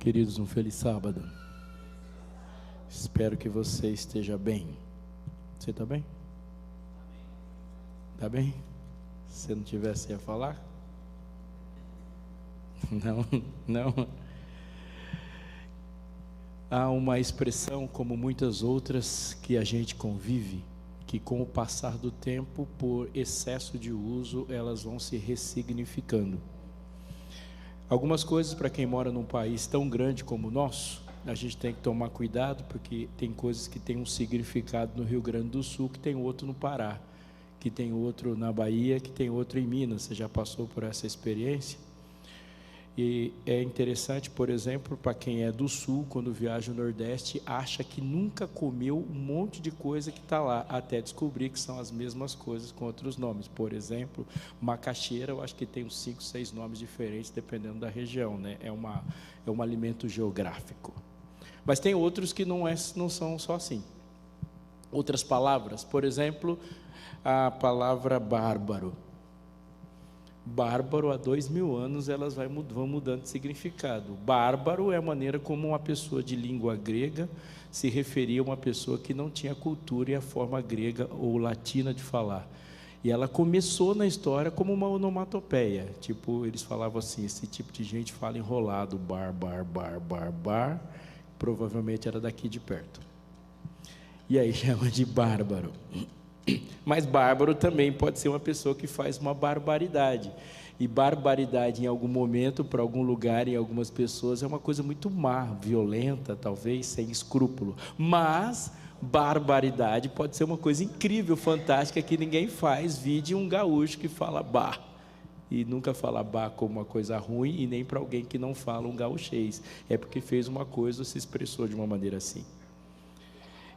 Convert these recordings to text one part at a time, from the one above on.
Queridos, um feliz sábado. Espero que você esteja bem. Você está bem? Está bem? Se você não tivesse, ia falar? Não. Há uma expressão, como muitas outras, que a gente convive, que com o passar do tempo, por excesso de uso, elas vão se ressignificando. Algumas coisas, para quem mora num país tão grande como o nosso, a gente tem que tomar cuidado, porque tem coisas que têm um significado no Rio Grande do Sul, que tem outro no Pará, que tem outro na Bahia, que tem outro em Minas. Você já passou por essa experiência? E é interessante, por exemplo, para quem é do Sul, quando viaja ao Nordeste, acha que nunca comeu um monte de coisa que está lá, até descobrir que são as mesmas coisas com outros nomes. Por exemplo, macaxeira, eu acho que tem uns 5, 6 nomes diferentes, dependendo da região, né? É um alimento geográfico. Mas tem outros que não são só assim. Outras palavras, por exemplo, a palavra bárbaro. Bárbaro, há 2000 anos, elas vão mudando de significado. Bárbaro é a maneira como uma pessoa de língua grega se referia a uma pessoa que não tinha cultura e a forma grega ou latina de falar. E ela começou na história como uma onomatopeia. Tipo, eles falavam assim, esse tipo de gente fala enrolado, bar, provavelmente era daqui de perto. E aí chama de bárbaro. Mas bárbaro também pode ser uma pessoa que faz uma barbaridade. E barbaridade em algum momento, para algum lugar, em algumas pessoas, é uma coisa muito má, violenta, talvez, sem escrúpulo. Mas barbaridade pode ser uma coisa incrível, fantástica, que ninguém faz. Vide um gaúcho que fala bar. E nunca fala bar como uma coisa ruim, e nem para alguém que não fala um gaúchês. É porque fez uma coisa ou se expressou de uma maneira assim.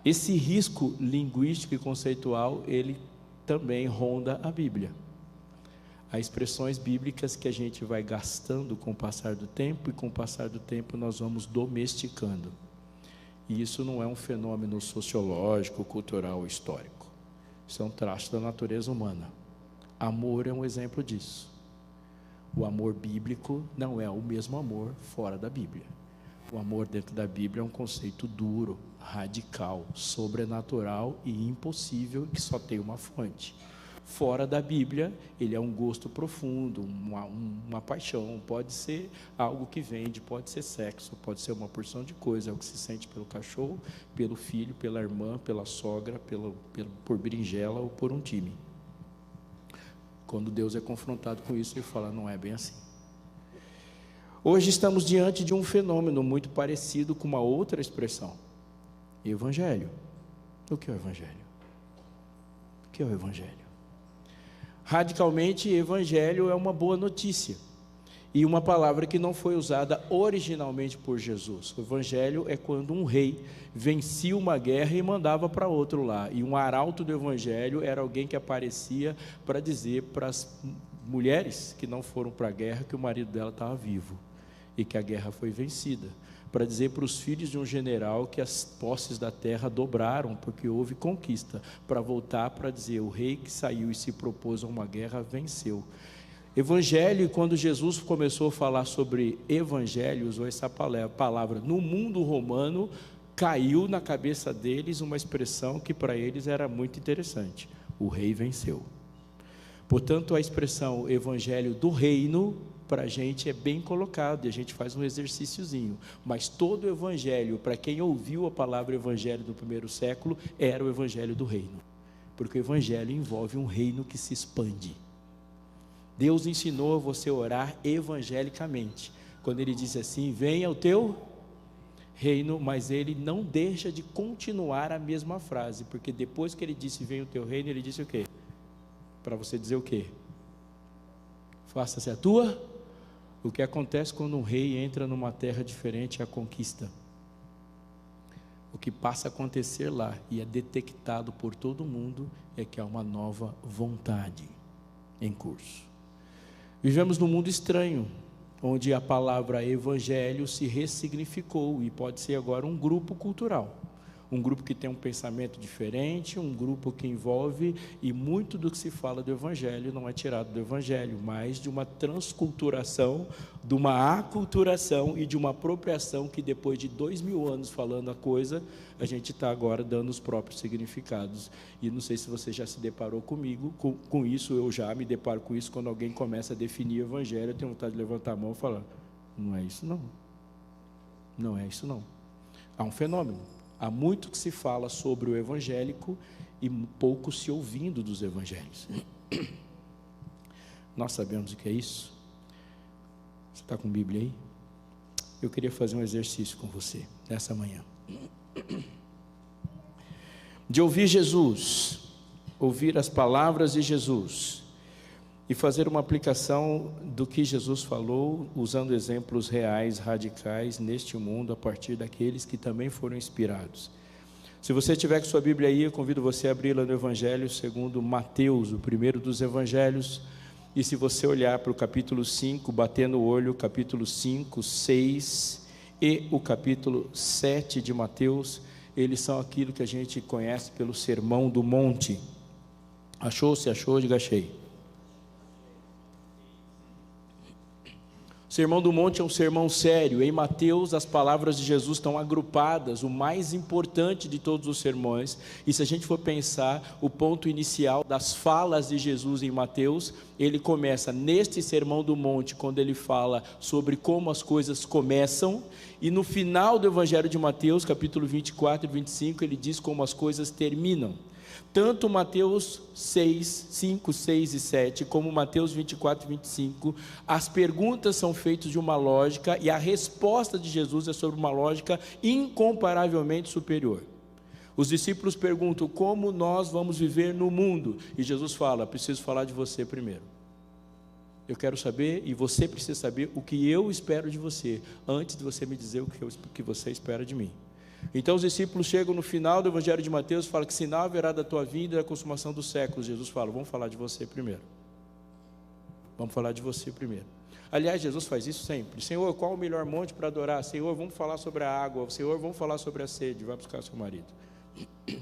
Esse risco linguístico e conceitual, ele também ronda a Bíblia. Há expressões bíblicas que a gente vai gastando com o passar do tempo, e com o passar do tempo nós vamos domesticando. E isso não é um fenômeno sociológico, cultural ou histórico. Isso é um traço da natureza humana. Amor é um exemplo disso. O amor bíblico não é o mesmo amor fora da Bíblia. O amor dentro da Bíblia é um conceito duro, radical, sobrenatural e impossível, que só tem uma fonte. Fora da Bíblia, ele é um gosto profundo, uma paixão. Pode ser algo que vende, pode ser sexo, pode ser uma porção de coisa. É o que se sente pelo cachorro, pelo filho, pela irmã, pela sogra, por berinjela ou por um time. Quando Deus é confrontado com isso, ele fala, não é bem assim. Hoje estamos diante de um fenômeno muito parecido com uma outra expressão. Evangelho. O que é o Evangelho? O que é o Evangelho? Radicalmente, Evangelho é uma boa notícia. E uma palavra que não foi usada originalmente por Jesus. O Evangelho é quando um rei vencia uma guerra e mandava para outro lá. E um arauto do Evangelho era alguém que aparecia para dizer para as mulheres que não foram para a guerra que o marido dela estava vivo e que a guerra foi vencida, para dizer para os filhos de um general que as posses da terra dobraram, porque houve conquista, para voltar para dizer, o rei que saiu e se propôs a uma guerra, venceu. Evangelho, quando Jesus começou a falar sobre evangelho, usou essa palavra, no mundo romano, caiu na cabeça deles uma expressão que para eles era muito interessante, o rei venceu. Portanto, a expressão evangelho do reino, para a gente é bem colocado, e a gente faz um exercíciozinho, mas todo o evangelho, para quem ouviu a palavra evangelho do primeiro século, era o evangelho do reino, porque o evangelho envolve um reino que se expande. Deus ensinou a você orar evangelicamente, quando ele diz assim, venha o teu reino, mas ele não deixa de continuar a mesma frase, porque depois que ele disse venha o teu reino, ele disse o quê? Para você dizer o quê? Faça-se a tua. O que acontece quando um rei entra numa terra diferente é a conquista. O que passa a acontecer lá, e é detectado por todo mundo, é que há uma nova vontade em curso. Vivemos num mundo estranho, onde a palavra evangelho se ressignificou, e pode ser agora um grupo cultural, um grupo que tem um pensamento diferente, um grupo que envolve, e muito do que se fala do Evangelho não é tirado do Evangelho, mas de uma transculturação, de uma aculturação e de uma apropriação que depois de 2000 anos falando a coisa, a gente está agora dando os próprios significados. E não sei se você já se deparou comigo, com isso. Eu já me deparo com isso quando alguém começa a definir o Evangelho, eu tenho vontade de levantar a mão e falar, não é isso não, não é isso não. Há um fenômeno, há muito que se fala sobre o evangélico e pouco se ouvindo dos evangelhos. Nós sabemos o que é isso? Você está com a Bíblia aí? Eu queria fazer um exercício com você nessa manhã, de ouvir Jesus, ouvir as palavras de Jesus e fazer uma aplicação do que Jesus falou, usando exemplos reais, radicais, neste mundo, a partir daqueles que também foram inspirados. Se você tiver com sua Bíblia aí, eu convido você a abri-la no Evangelho segundo Mateus, o primeiro dos Evangelhos, e se você olhar para o capítulo 5, bater no olho, capítulo 5, 6 e o capítulo 7 de Mateus, eles são aquilo que a gente conhece pelo Sermão do Monte. Achou? Se achou, diga achei. O Sermão do Monte é um sermão sério. Em Mateus, as palavras de Jesus estão agrupadas, o mais importante de todos os sermões. E se a gente for pensar, o ponto inicial das falas de Jesus em Mateus, ele começa neste Sermão do Monte, quando ele fala sobre como as coisas começam, e no final do Evangelho de Mateus, capítulo 24 e 25, ele diz como as coisas terminam. Tanto Mateus 6, 5, 6 e 7, como Mateus 24 e 25, as perguntas são feitas de uma lógica, e a resposta de Jesus é sobre uma lógica incomparavelmente superior. Os discípulos perguntam, como nós vamos viver no mundo? E Jesus fala, preciso falar de você primeiro. Eu quero saber, e você precisa saber, o que eu espero de você, antes de você me dizer o que você espera de mim. Então os discípulos chegam no final do Evangelho de Mateus e falam que sinal haverá da tua vinda e da consumação dos séculos. Jesus fala, vamos falar de você primeiro. Vamos falar de você primeiro. Aliás, Jesus faz isso sempre. Senhor, qual o melhor monte para adorar? Senhor, vamos falar sobre a água. Senhor, vamos falar sobre a sede. Vai buscar seu marido.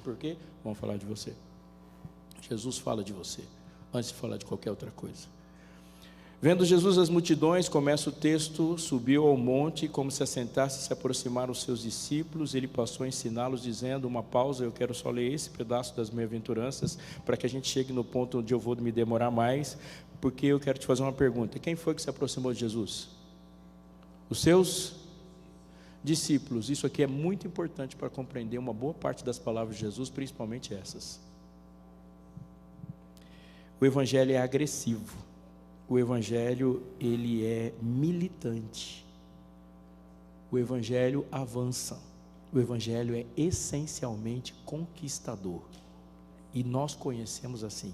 Por quê? Vamos falar de você. Jesus fala de você, antes de falar de qualquer outra coisa. Vendo Jesus as multidões, começa o texto, subiu ao monte, como se assentasse, se aproximaram os seus discípulos, ele passou a ensiná-los, dizendo, uma pausa, eu quero só ler esse pedaço das bem-aventuranças, para que a gente chegue no ponto onde eu vou me demorar mais, porque eu quero te fazer uma pergunta, quem foi que se aproximou de Jesus? Os seus discípulos. Isso aqui é muito importante para compreender uma boa parte das palavras de Jesus, principalmente essas. O Evangelho é agressivo. O Evangelho, ele é militante. O Evangelho avança. O Evangelho é essencialmente conquistador. E nós conhecemos assim.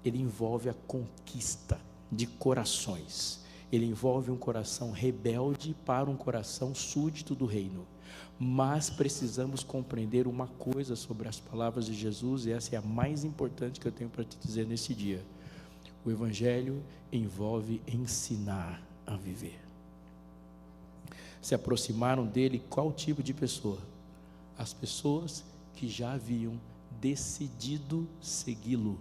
Ele envolve a conquista de corações. Ele envolve um coração rebelde para um coração súdito do reino. Mas precisamos compreender uma coisa sobre as palavras de Jesus, e essa é a mais importante que eu tenho para te dizer nesse dia. O Evangelho envolve ensinar a viver. Se aproximaram dele qual tipo de pessoa? As pessoas que já haviam decidido segui-lo.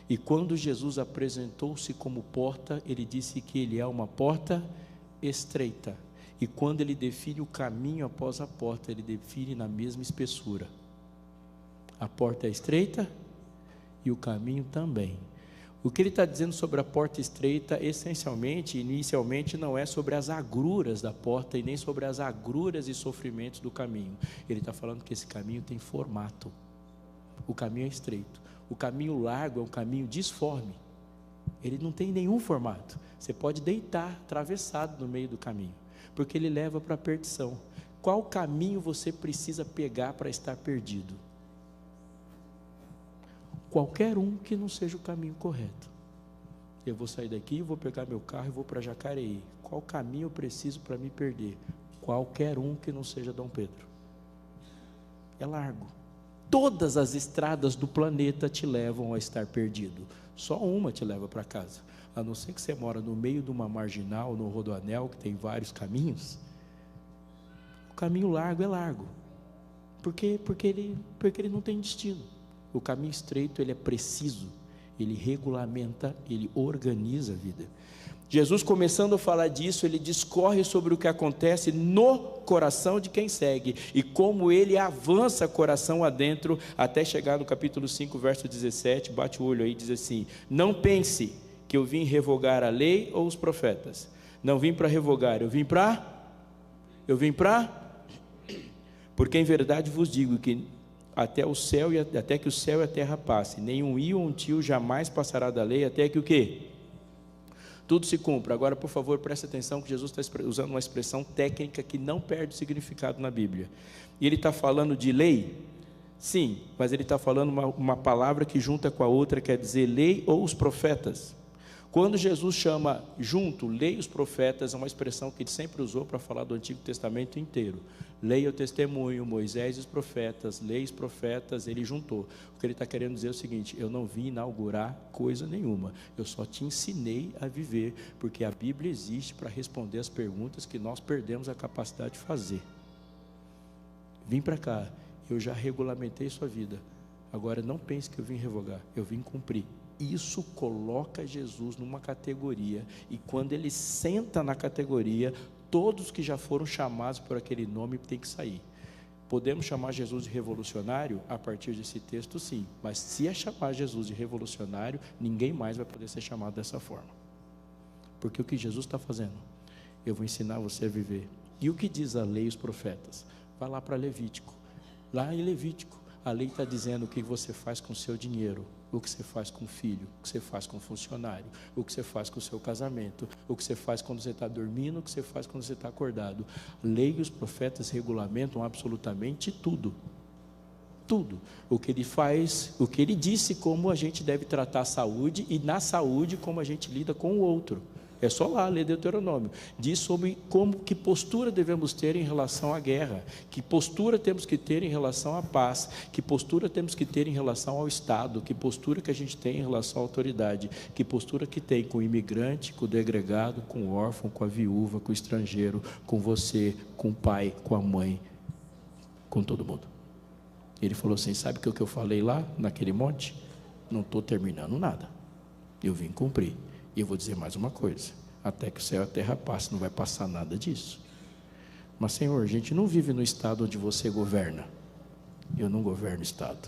E quando Jesus apresentou-se como porta, ele disse que ele é uma porta estreita. E quando ele define o caminho após a porta, ele define na mesma espessura. A porta é estreita e o caminho também. O que ele está dizendo sobre a porta estreita, essencialmente, inicialmente, não é sobre as agruras da porta e nem sobre as agruras e sofrimentos do caminho. Ele está falando que esse caminho tem formato. O caminho é estreito. O caminho largo é um caminho disforme. Ele não tem nenhum formato. Você pode deitar atravessado no meio do caminho, porque ele leva para a perdição. Qual caminho você precisa pegar para estar perdido? Qualquer um que não seja o caminho correto. Eu vou sair daqui, vou pegar meu carro e vou para Jacareí. Qual caminho eu preciso para me perder? Qualquer um que não seja Dom Pedro. É largo. Todas as estradas do planeta te levam a estar perdido. Só uma te leva para casa. A não ser que você mora no meio de uma marginal, no Rodoanel, que tem vários caminhos. O caminho largo é largo. Porque ele não tem destino. O caminho estreito, ele é preciso, ele regulamenta, ele organiza a vida. Jesus, começando a falar disso, ele discorre sobre o que acontece no coração de quem segue, e como ele avança coração adentro, até chegar no capítulo 5, verso 17, bate o olho aí, diz assim: não pense que eu vim revogar a lei ou os profetas. Não vim para revogar, eu vim para, porque em verdade vos digo que até que o céu e a terra passe, nenhum i ou um tio jamais passará da lei, até que o quê? Tudo se cumpra. Agora, por favor, preste atenção que Jesus está usando uma expressão técnica que não perde significado na Bíblia. E ele está falando de lei? Sim, mas ele está falando uma palavra que junta com a outra, quer dizer lei ou os profetas. Quando Jesus chama junto, lei e os profetas, é uma expressão que ele sempre usou para falar do Antigo Testamento inteiro. Lei o testemunho, Moisés e os profetas, lei e os profetas, ele juntou. O que ele está querendo dizer é o seguinte: eu não vim inaugurar coisa nenhuma, eu só te ensinei a viver, porque a Bíblia existe para responder as perguntas que nós perdemos a capacidade de fazer. Vim para cá, eu já regulamentei sua vida, agora não pense que eu vim revogar, eu vim cumprir. Isso coloca Jesus numa categoria, e quando ele senta na categoria, todos que já foram chamados por aquele nome têm que sair. Podemos chamar Jesus de revolucionário a partir desse texto, sim, mas se é chamar Jesus de revolucionário, ninguém mais vai poder ser chamado dessa forma, porque o que Jesus está fazendo? Eu vou ensinar você a viver. E o que diz a lei e os profetas? Vai lá para Levítico. Lá em Levítico, a lei está dizendo o que você faz com o seu dinheiro, o que você faz com o filho, o que você faz com o funcionário, o que você faz com o seu casamento, o que você faz quando você está dormindo, o que você faz quando você está acordado. A lei e os profetas regulamentam absolutamente tudo. Tudo. O que ele faz, o que ele disse, como a gente deve tratar a saúde, e na saúde como a gente lida com o outro. É só lá ler Deuteronômio. Diz sobre que postura devemos ter em relação à guerra, que postura temos que ter em relação à paz, que postura temos que ter em relação ao Estado, que postura que a gente tem em relação à autoridade, que postura que tem com o imigrante, com o degregado, com o órfão, com a viúva, com o estrangeiro, com você, com o pai, com a mãe, com todo mundo. Ele falou assim: sabe o que eu falei lá naquele monte? Não estou terminando nada, eu vim cumprir. E eu vou dizer mais uma coisa: até que o céu e a terra passem, não vai passar nada disso. Mas, Senhor, a gente não vive no estado onde você governa. Eu não governo o estado,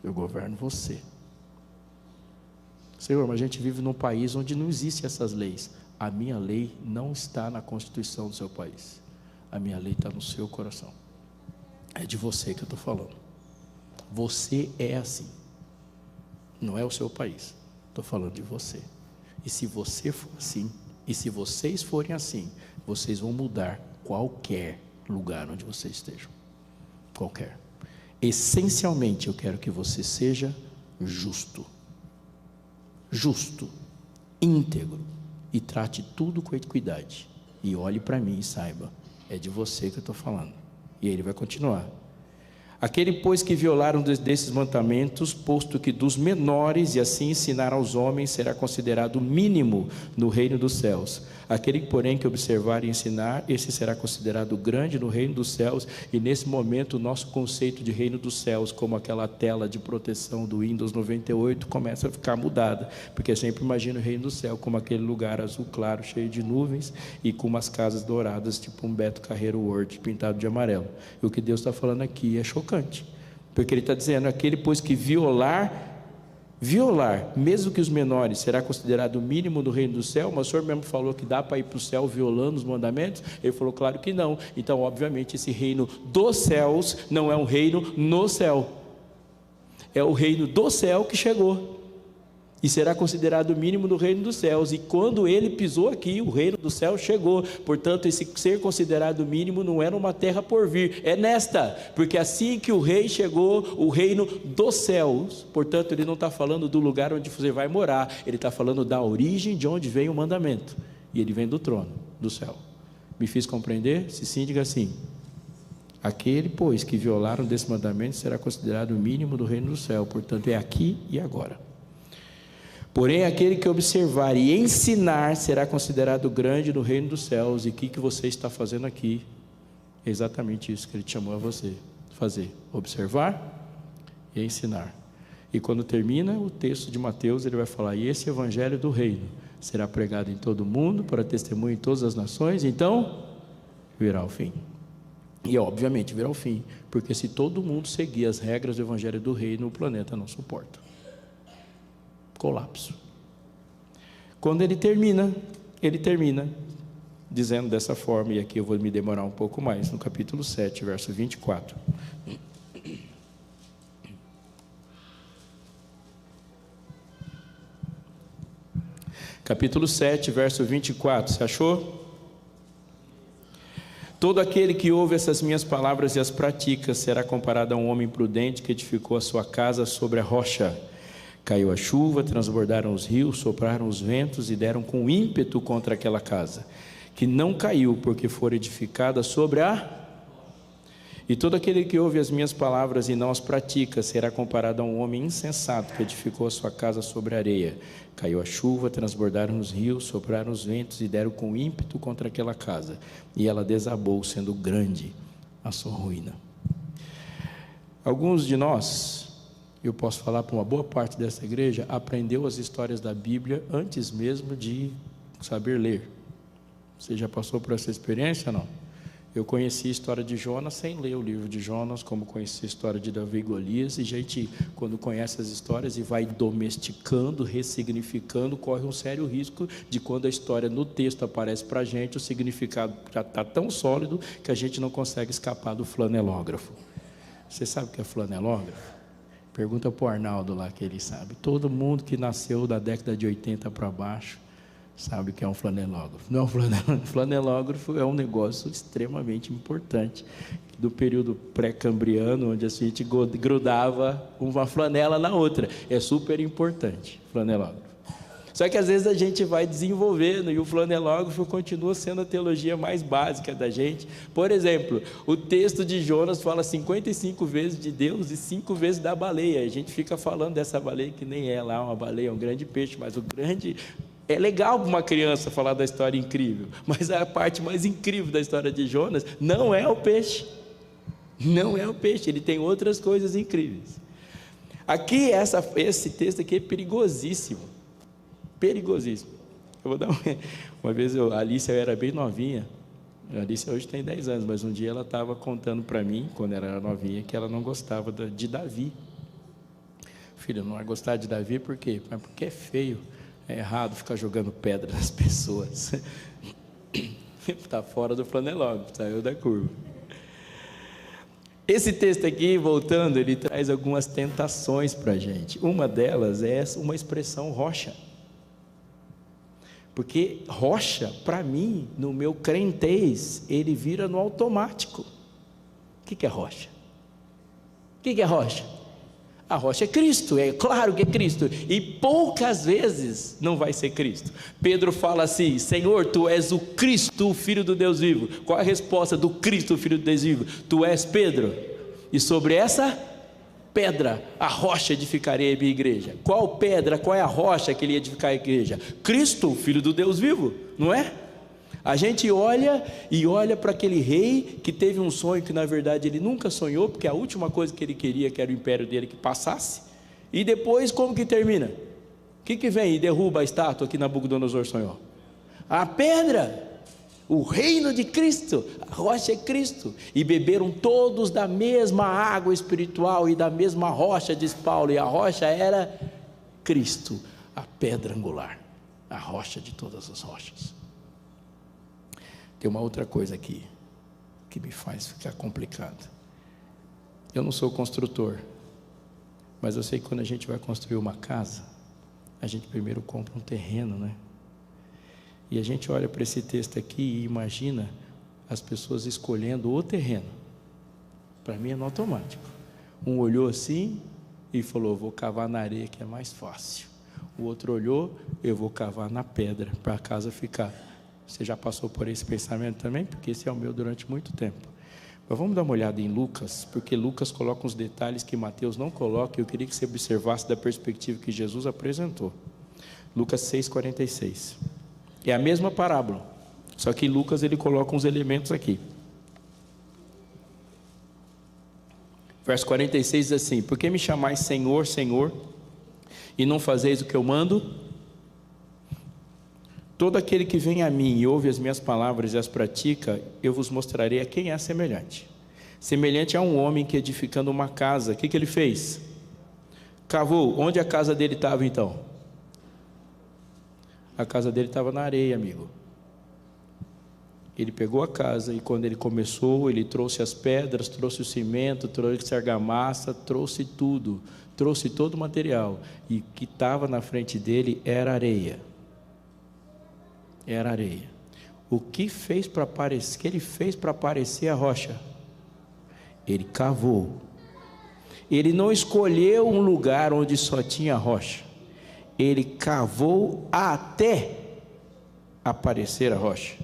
eu governo você. Senhor, mas a gente vive num país onde não existem essas leis. A minha lei não está na Constituição do seu país, a minha lei está no seu coração. É de você que eu estou falando. Você é assim, não é o seu país, estou falando de você. E se você for assim, e se vocês forem assim, vocês vão mudar qualquer lugar onde vocês estejam. Qualquer. Essencialmente, eu quero que você seja justo. Justo, íntegro, e trate tudo com equidade. E olhe para mim e saiba, é de você que eu estou falando. E ele vai continuar. Aquele, pois, que violaram desses mandamentos, posto que dos menores, e assim ensinar aos homens, será considerado mínimo no reino dos céus. Aquele, porém, que observar e ensinar, esse será considerado grande no reino dos céus. E nesse momento, o nosso conceito de reino dos céus, como aquela tela de proteção do Windows 98, começa a ficar mudada, porque eu sempre imagino o reino do céu como aquele lugar azul claro, cheio de nuvens, e com umas casas douradas, tipo um Beto Carreiro World, pintado de amarelo. E o que Deus está falando aqui é chocante, porque ele está dizendo: aquele, pois, que violar, mesmo que os menores, será considerado o mínimo do reino do céu. Mas o senhor mesmo falou que dá para ir para o céu violando os mandamentos? Ele falou: claro que não. Então, obviamente, esse reino dos céus não é um reino no céu, é o reino do céu que chegou, e será considerado o mínimo do reino dos céus. E quando ele pisou aqui, o reino do céu chegou. Portanto, esse ser considerado mínimo não é numa terra por vir, é nesta, porque assim que o rei chegou, o reino dos céus. Portanto, ele não está falando do lugar onde você vai morar, ele está falando da origem de onde vem o mandamento, e ele vem do trono, do céu. Me fiz compreender? Se sim, diga assim. Aquele, pois, que violaram desse mandamento será considerado o mínimo do reino do céu. Portanto, é aqui e agora. Porém, aquele que observar e ensinar será considerado grande no reino dos céus. E o que você está fazendo aqui? É exatamente isso que ele chamou a você: fazer? Observar e ensinar. E quando termina o texto de Mateus, ele vai falar: e esse evangelho do reino será pregado em todo o mundo, para testemunho em todas as nações, então virá o fim. E obviamente virá o fim, porque se todo mundo seguir as regras do evangelho do reino, o planeta não suporta. Colapso. Quando ele termina dizendo dessa forma, e aqui eu vou me demorar um pouco mais, no capítulo 7, verso 24. Capítulo 7, verso 24, você achou? Todo aquele que ouve essas minhas palavras e as pratica será comparado a um homem prudente que edificou a sua casa sobre a rocha. Caiu a chuva, transbordaram os rios, sopraram os ventos e deram com ímpeto contra aquela casa, que não caiu porque fora edificada sobre a... E todo aquele que ouve as minhas palavras e não as pratica será comparado a um homem insensato que edificou a sua casa sobre a areia. Caiu a chuva, transbordaram os rios, sopraram os ventos e deram com ímpeto contra aquela casa, e ela desabou, sendo grande a sua ruína. Alguns de nós, eu posso falar para uma boa parte dessa igreja, aprendeu as histórias da Bíblia antes mesmo de saber ler. Você já passou por essa experiência, não? Eu conheci a história de Jonas sem ler o livro de Jonas, como conheci a história de Davi e Golias, e gente, quando conhece as histórias e vai domesticando, ressignificando, corre um sério risco de quando a história no texto aparece para a gente, o significado já está tão sólido que a gente não consegue escapar do flanelógrafo. Você sabe o que é flanelógrafo? Pergunta para o Arnaldo lá, que ele sabe. Todo mundo que nasceu da década de 80 para baixo sabe o que é um flanelógrafo. Não, flanelógrafo é um negócio extremamente importante do período pré-cambriano, onde a gente grudava uma flanela na outra. É super importante, flanelógrafo. Só que às vezes a gente vai desenvolvendo e o flanelógrafo continua sendo a teologia mais básica da gente. Por exemplo, o texto de Jonas fala 55 vezes de Deus e 5 vezes da baleia. A gente fica falando dessa baleia que nem é lá uma baleia, é um grande peixe, mas o grande... É legal para uma criança falar da história incrível, mas a parte mais incrível da história de Jonas não é o peixe. Não é o peixe, ele tem outras coisas incríveis. Aqui, esse texto aqui é perigosíssimo. Perigosíssimo. Eu vou dar uma vez, a Alice era bem novinha. A Alice hoje tem 10 anos, mas um dia ela estava contando para mim, quando ela era novinha, que ela não gostava de Davi. Filha, não vai gostar de Davi por quê? Porque é feio. É errado ficar jogando pedra nas pessoas. Está fora do flanelógrafo, saiu da curva. Esse texto aqui, voltando, ele traz algumas tentações para a gente. Uma delas é uma expressão rocha. Porque rocha, para mim, no meu crentez, ele vira no automático. O que é rocha? O que é rocha? A rocha é Cristo, é claro que é Cristo, e poucas vezes não vai ser Cristo. Pedro fala assim: Senhor, Tu és o Cristo, o Filho do Deus vivo. Qual é a resposta do Cristo, o Filho do Deus vivo? Tu és Pedro, e sobre essa pedra, a rocha edificarei a minha igreja. Qual pedra, qual é a rocha que ele ia edificar a igreja? Cristo, o Filho do Deus vivo, não é? A gente olha para aquele rei que teve um sonho que na verdade ele nunca sonhou, porque a última coisa que ele queria, que era o império dele, que passasse. E depois como que termina? O que vem e derruba a estátua que Nabucodonosor sonhou? A pedra, o reino de Cristo, a rocha é Cristo. E beberam todos da mesma água espiritual e da mesma rocha, diz Paulo, e a rocha era Cristo, a pedra angular, a rocha de todas as rochas. Tem uma outra coisa aqui que me faz ficar complicado. Eu não sou construtor, mas eu sei que quando a gente vai construir uma casa, a gente primeiro compra um terreno, né? E a gente olha para esse texto aqui e imagina as pessoas escolhendo o terreno. Para mim é no automático. Um olhou assim e falou: vou cavar na areia que é mais fácil. O outro olhou: eu vou cavar na pedra para a casa ficar. Você já passou por esse pensamento também? Porque esse é o meu durante muito tempo. Mas vamos dar uma olhada em Lucas, porque Lucas coloca uns detalhes que Mateus não coloca, e eu queria que você observasse da perspectiva que Jesus apresentou. Lucas 6,46. É a mesma parábola, só que Lucas ele coloca uns elementos aqui. Verso 46 diz assim: por que me chamais Senhor, Senhor, e não fazeis o que eu mando? Todo aquele que vem a mim e ouve as minhas palavras e as pratica, eu vos mostrarei a quem é semelhante. Semelhante a um homem que, edificando uma casa, o que ele fez? Cavou. Onde a casa dele estava então? A casa dele estava na areia, amigo. Ele pegou a casa e quando ele começou, ele trouxe as pedras, trouxe o cimento, trouxe a argamassa, trouxe tudo, trouxe todo o material. E o que estava na frente dele era areia. Era areia. O que ele fez para aparecer a rocha? Ele cavou. Ele não escolheu um lugar onde só tinha rocha. Ele cavou até aparecer a rocha.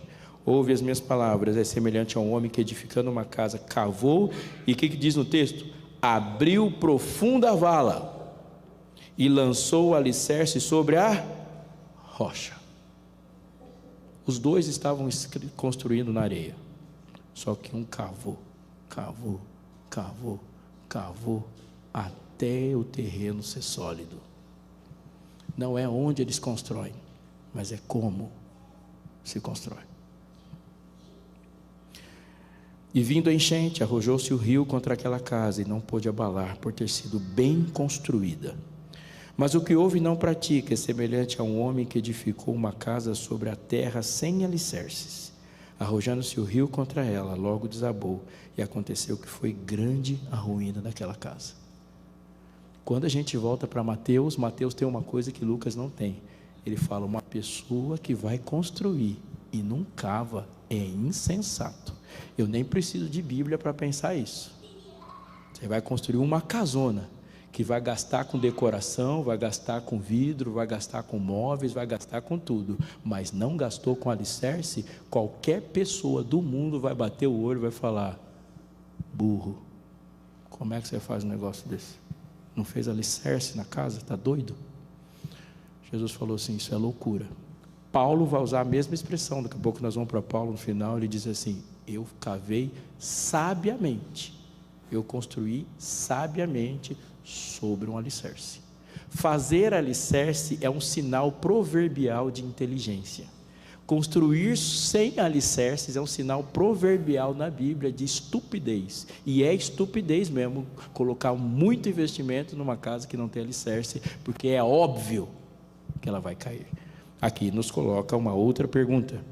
Ouve as minhas palavras, é semelhante a um homem que, edificando uma casa, cavou, e o que diz no texto? Abriu profunda vala e lançou o alicerce sobre a rocha. Os dois estavam construindo na areia, só que um cavou, até o terreno ser sólido. Não é onde eles constroem, mas é como se constrói. E vindo a enchente, arrojou-se o rio contra aquela casa e não pôde abalar, por ter sido bem construída. Mas o que ouve e não pratica é semelhante a um homem que edificou uma casa sobre a terra sem alicerces. Arrojando-se o rio contra ela, logo desabou, e aconteceu que foi grande a ruína daquela casa. Quando a gente volta para Mateus, Mateus tem uma coisa que Lucas não tem. Ele fala: uma pessoa que vai construir e não cava é insensato. Eu nem preciso de Bíblia para pensar isso. Você vai construir uma casona que vai gastar com decoração, vai gastar com vidro, vai gastar com móveis, vai gastar com tudo, mas não gastou com alicerce. Qualquer pessoa do mundo vai bater o olho e vai falar: burro, como é que você faz um negócio desse? Não fez alicerce na casa? Está doido? Jesus falou assim: isso é loucura. Paulo vai usar a mesma expressão, daqui a pouco nós vamos para Paulo no final, ele diz assim: eu cavei sabiamente, eu construí sabiamente sobre um alicerce. Fazer alicerce é um sinal proverbial de inteligência. Construir sem alicerces é um sinal proverbial na Bíblia de estupidez, e é estupidez mesmo colocar muito investimento numa casa que não tem alicerce, porque é óbvio que ela vai cair. Aqui nos coloca uma outra pergunta: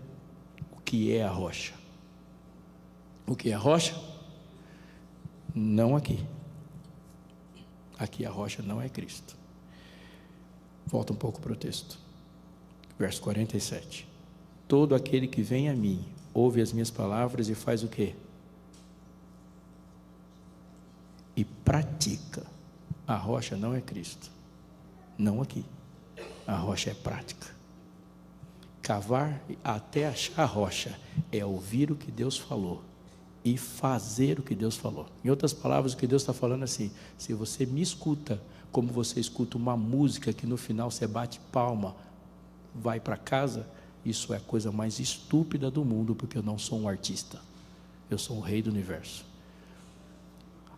o que é a rocha? O que é a rocha? Não aqui. Aqui a rocha não é Cristo. Volta um pouco para o texto. Verso 47. Todo aquele que vem a mim, ouve as minhas palavras e faz o quê? E pratica. A rocha não é Cristo. Não aqui. A rocha é prática. Cavar até achar a rocha é ouvir o que Deus falou e fazer o que Deus falou. Em outras palavras, o que Deus está falando é assim: se você me escuta como você escuta uma música que no final você bate palma, vai para casa, isso é a coisa mais estúpida do mundo, porque eu não sou um artista, eu sou o rei do universo.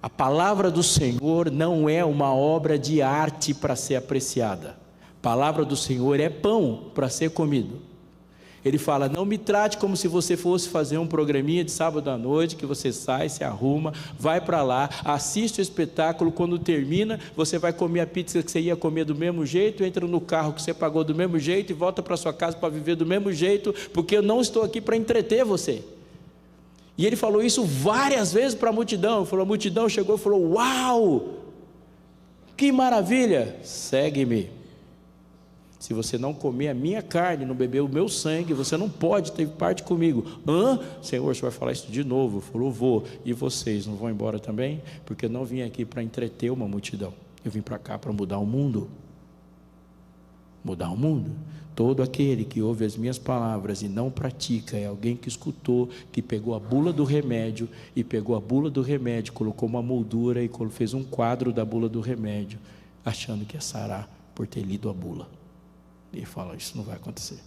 A palavra do Senhor não é uma obra de arte para ser apreciada. A palavra do Senhor é pão para ser comido. Ele fala: não me trate como se você fosse fazer um programinha de sábado à noite, que você sai, se arruma, vai para lá, assiste o espetáculo, quando termina, você vai comer a pizza que você ia comer do mesmo jeito, entra no carro que você pagou do mesmo jeito e volta para sua casa para viver do mesmo jeito, porque eu não estou aqui para entreter você. E ele falou isso várias vezes para a multidão. A multidão chegou e falou: uau, que maravilha, segue-me. Se você não comer a minha carne, não beber o meu sangue, você não pode ter parte comigo. Senhor, você vai falar isso de novo? Falou: vou. E vocês não vão embora também? Porque eu não vim aqui para entreter uma multidão, eu vim para cá para mudar o mundo. Mudar o mundo. Todo aquele que ouve as minhas palavras e não pratica é alguém que escutou, que pegou a bula do remédio, colocou uma moldura e fez um quadro da bula do remédio, achando que ia sarar por ter lido a bula. E fala: isso não vai acontecer.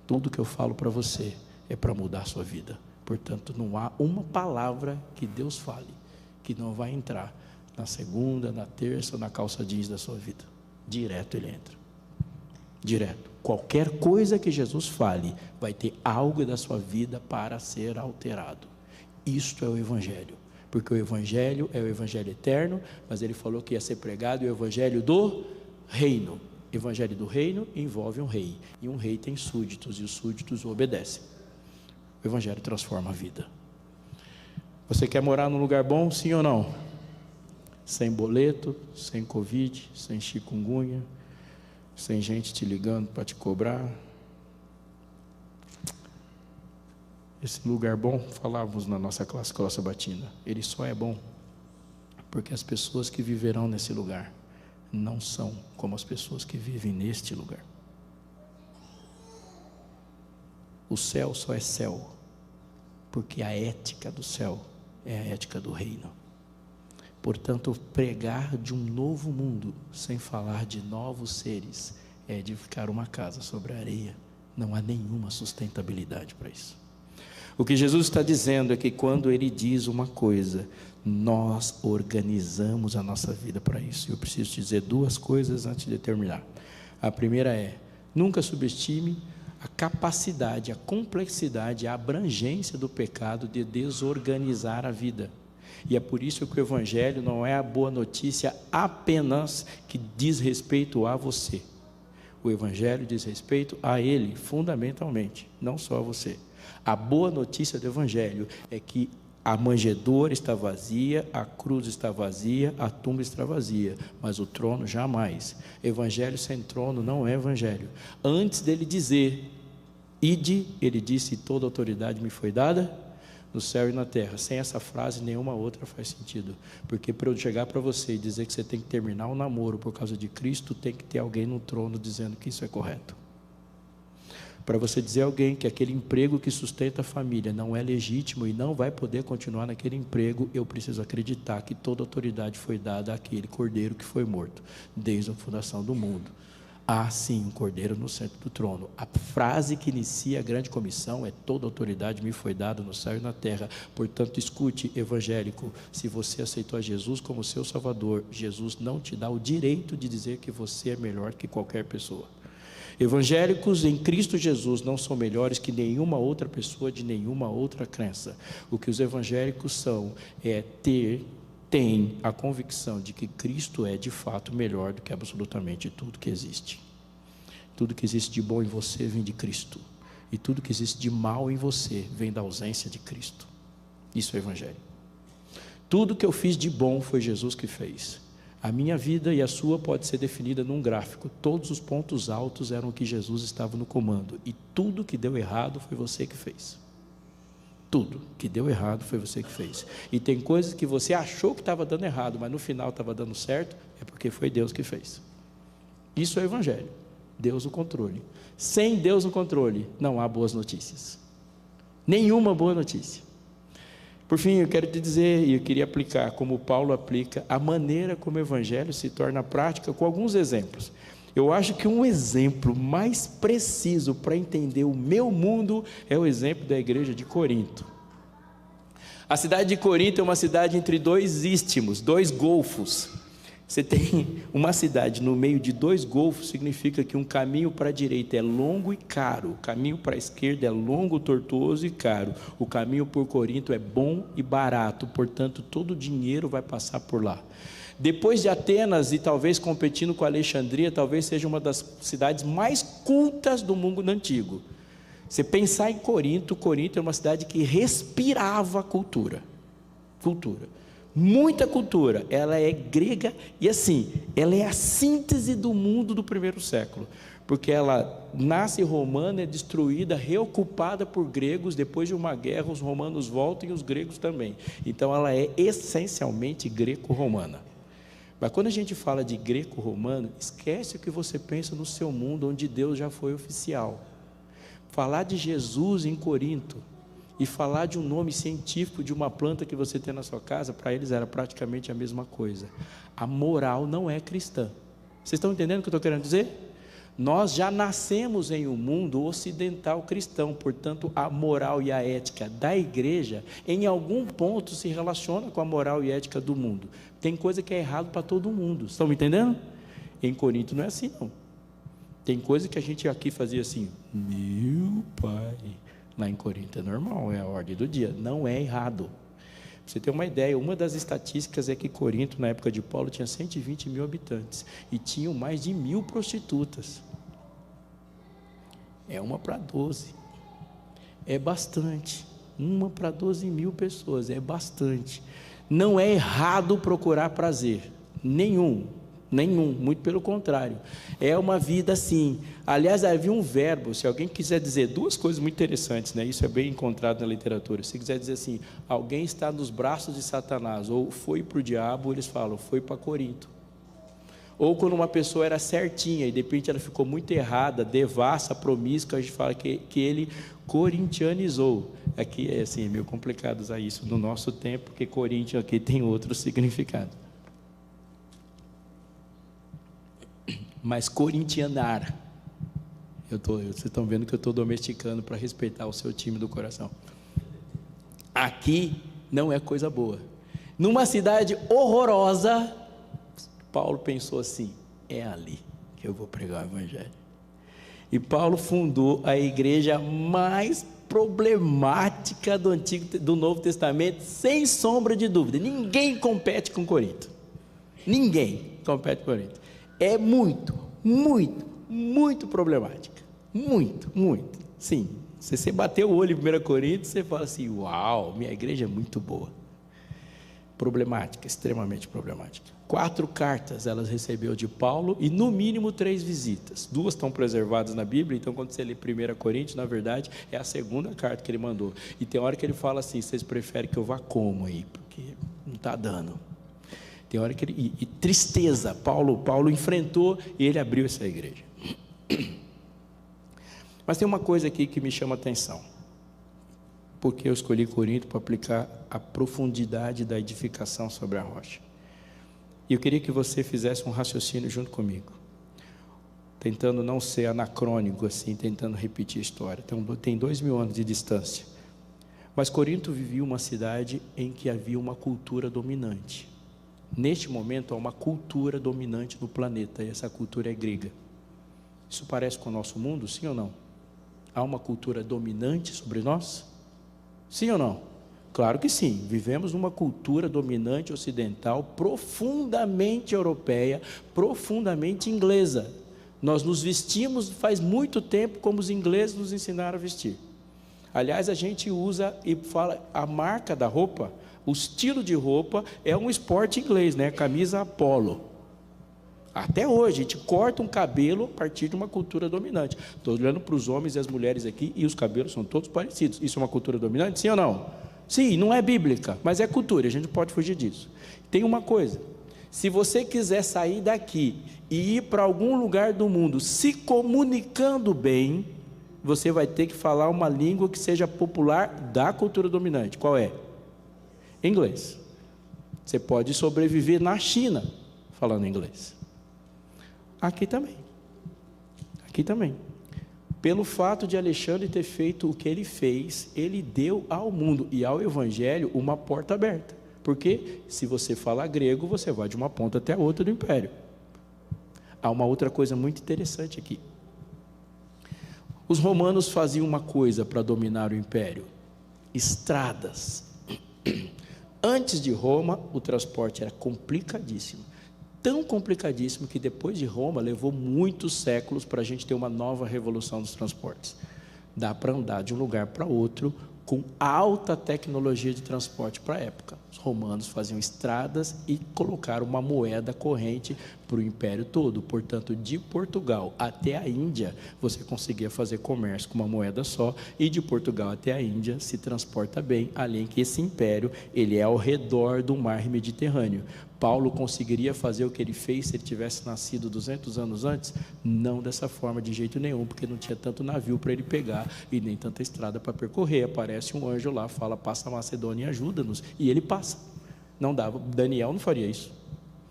Tudo que eu falo para você é para mudar a sua vida. Portanto, não há uma palavra que Deus fale que não vai entrar na segunda, na terça ou na calça jeans da sua vida. Direto ele entra. Direto. Qualquer coisa que Jesus fale, vai ter algo da sua vida para ser alterado. Isto é o Evangelho. Porque o Evangelho é o Evangelho eterno, mas ele falou que ia ser pregado o Evangelho do reino. Evangelho do reino envolve um rei. E um rei tem súditos, e os súditos o obedecem. O Evangelho transforma a vida. Você quer morar num lugar bom, sim ou não? Sem boleto, sem Covid, sem chikungunya, sem gente te ligando para te cobrar. Esse lugar bom, falávamos na nossa classe escola sabatina, ele só é bom porque as pessoas que viverão nesse lugar não são como as pessoas que vivem neste lugar. O céu só é céu porque a ética do céu é a ética do reino. Portanto, pregar de um novo mundo sem falar de novos seres é edificar uma casa sobre a areia. Não há nenhuma sustentabilidade para isso. O que Jesus está dizendo é que quando Ele diz uma coisa, nós organizamos a nossa vida para isso. Eu preciso te dizer duas coisas antes de terminar. A primeira é, nunca subestime a capacidade, a complexidade, a abrangência do pecado de desorganizar a vida. E é por isso que o Evangelho não é a boa notícia apenas que diz respeito a você. O Evangelho diz respeito a Ele, fundamentalmente, não só a você. A boa notícia do Evangelho é que a manjedoura está vazia, a cruz está vazia, a tumba está vazia, mas o trono jamais. Evangelho sem trono não é Evangelho. Antes dele dizer, ide, ele disse, toda autoridade me foi dada no céu e na terra. Sem essa frase, nenhuma outra faz sentido. Porque para eu chegar para você e dizer que você tem que terminar o namoro por causa de Cristo, tem que ter alguém no trono dizendo que isso é correto. Para você dizer a alguém que aquele emprego que sustenta a família não é legítimo e não vai poder continuar naquele emprego, eu preciso acreditar que toda autoridade foi dada àquele cordeiro que foi morto, desde a fundação do mundo. Há sim um cordeiro no centro do trono. A frase que inicia a grande comissão é: toda autoridade me foi dada no céu e na terra. Portanto, escute, evangélico, se você aceitou a Jesus como seu Salvador, Jesus não te dá o direito de dizer que você é melhor que qualquer pessoa. Evangélicos em Cristo Jesus não são melhores que nenhuma outra pessoa de nenhuma outra crença. O que os evangélicos são têm a convicção de que Cristo é de fato melhor do que absolutamente tudo que existe. Tudo que existe de bom em você vem de Cristo, e tudo que existe de mal em você vem da ausência de Cristo. Isso é Evangelho. Tudo que eu fiz de bom foi Jesus que fez. A minha vida e a sua pode ser definida num gráfico. Todos os pontos altos eram que Jesus estava no comando, e tudo que deu errado foi você que fez. Tudo que deu errado foi você que fez. E tem coisas que você achou que estava dando errado, mas no final estava dando certo, é porque foi Deus que fez. Isso é Evangelho. Deus no controle. Sem Deus no controle, não há boas notícias. Nenhuma boa notícia. Por fim, eu quero te dizer, e eu queria aplicar, como Paulo aplica, a maneira como o Evangelho se torna prática, com alguns exemplos. Eu acho que um exemplo mais preciso para entender o meu mundo é o exemplo da igreja de Corinto. A cidade de Corinto é uma cidade entre dois istmos, dois golfos. Você tem uma cidade no meio de dois golfos, significa que um caminho para a direita é longo e caro, o caminho para a esquerda é longo, tortuoso e caro. O caminho por Corinto é bom e barato, portanto todo o dinheiro vai passar por lá. Depois de Atenas e talvez competindo com Alexandria, talvez seja uma das cidades mais cultas do mundo antigo. Você pensar em Corinto, Corinto é uma cidade que respirava cultura. Muita cultura, ela é grega e assim, ela é a síntese do mundo do primeiro século, porque ela nasce romana, é destruída, reocupada por gregos, depois de uma guerra os romanos voltam e os gregos também, então ela é essencialmente greco-romana. Mas quando a gente fala de greco-romano, esquece o que você pensa no seu mundo, onde Deus já foi oficial. Falar de Jesus em Corinto e falar de um nome científico de uma planta que você tem na sua casa, para eles era praticamente a mesma coisa. A moral não é cristã. Vocês estão entendendo o que eu estou querendo dizer? Nós já nascemos em um mundo ocidental cristão, portanto, a moral e a ética da igreja, em algum ponto, se relaciona com a moral e ética do mundo. Tem coisa que é errado para todo mundo, estão me entendendo? Em Corinto não é assim, não. Tem coisa que a gente aqui fazia assim, meu pai. Lá em Corinto é normal, é a ordem do dia, não é errado. Para você ter uma ideia, uma das estatísticas é que Corinto, na época de Paulo, tinha 120 mil habitantes e tinham mais de 1.000 prostitutas. É 1 para 12, é bastante. 1 para 12 mil pessoas, é bastante. Não é errado procurar prazer, nenhum, muito pelo contrário. É uma vida assim. Aliás, havia um verbo, se alguém quiser dizer duas coisas muito interessantes, né? Isso é bem encontrado na literatura. Se quiser dizer assim, alguém está nos braços de Satanás, ou foi para o diabo, eles falam, foi para Corinto. Ou quando uma pessoa era certinha e de repente ela ficou muito errada, devassa, promíscua, a gente fala que ele corintianizou. Aqui é assim, é meio complicado usar isso no nosso tempo, porque Coríntios aqui tem outro significado. Mas corintianar, vocês estão vendo que eu estou domesticando para respeitar o seu time do coração. Aqui não é coisa boa. Numa cidade horrorosa, Paulo pensou assim, é ali que eu vou pregar o evangelho. E Paulo fundou a igreja mais problemática do Novo Testamento, sem sombra de dúvida. Ninguém compete com Corinto. Ninguém compete com Corinto. É muito problemática. Muito. Sim, se você bater o olho em 1 Coríntios, você fala assim, uau, minha igreja é muito boa. Problemática, extremamente problemática. 4 cartas elas recebeu de Paulo e no mínimo 3 visitas. 2 estão preservadas na Bíblia, então quando você lê 1 Coríntios, na verdade, é a segunda carta que ele mandou. E tem hora que ele fala assim, vocês preferem que eu vá como aí? Porque não está dando. Tem hora que ele... E tristeza, Paulo enfrentou e ele abriu essa igreja. Mas tem uma coisa aqui que me chama a atenção. Porque eu escolhi Corinto para aplicar a profundidade da edificação sobre a rocha. E eu queria que você fizesse um raciocínio junto comigo, tentando não ser anacrônico assim, tentando repetir a história. Tem 2.000 anos de distância. Mas Corinto vivia uma cidade em que havia uma cultura dominante. Neste momento há uma cultura dominante no planeta, e essa cultura é grega. Isso parece com o nosso mundo, sim ou não? Há uma cultura dominante sobre nós? Sim ou não? Claro que sim, vivemos numa cultura dominante ocidental, profundamente europeia, profundamente inglesa. Nós nos vestimos faz muito tempo como os ingleses nos ensinaram a vestir. Aliás, a gente usa e fala, a marca da roupa, o estilo de roupa é um esporte inglês, né? Camisa polo. Até hoje, a gente corta um cabelo a partir de uma cultura dominante. Estou olhando para os homens e as mulheres aqui e os cabelos são todos parecidos. Isso é uma cultura dominante, sim ou não? Sim, não é bíblica, mas é cultura, a gente não pode fugir disso. Tem uma coisa, se você quiser sair daqui e ir para algum lugar do mundo se comunicando bem, você vai ter que falar uma língua que seja popular da cultura dominante. Qual é? Inglês. Você pode sobreviver na China falando inglês. Aqui também. Pelo fato de Alexandre ter feito o que ele fez, ele deu ao mundo e ao evangelho uma porta aberta. Porque se você fala grego, você vai de uma ponta até a outra do império. Há uma outra coisa muito interessante aqui. Os romanos faziam uma coisa para dominar o império: estradas. Antes de Roma, o transporte era complicadíssimo. Tão complicadíssimo que depois de Roma levou muitos séculos para a gente ter uma nova revolução dos transportes. Dá para andar de um lugar para outro com alta tecnologia de transporte para a época. Os romanos faziam estradas e colocaram uma moeda corrente para o império todo. Portanto, de Portugal até a Índia, você conseguia fazer comércio com uma moeda só, e de Portugal até a Índia se transporta bem, além que esse império, ele é ao redor do mar Mediterrâneo. Paulo conseguiria fazer o que ele fez se ele tivesse nascido 200 anos antes? Não dessa forma, de jeito nenhum, porque não tinha tanto navio para ele pegar e nem tanta estrada para percorrer. Aparece um anjo lá, fala, passa a Macedônia e ajuda-nos, e ele passa. Não dava, Daniel não faria isso.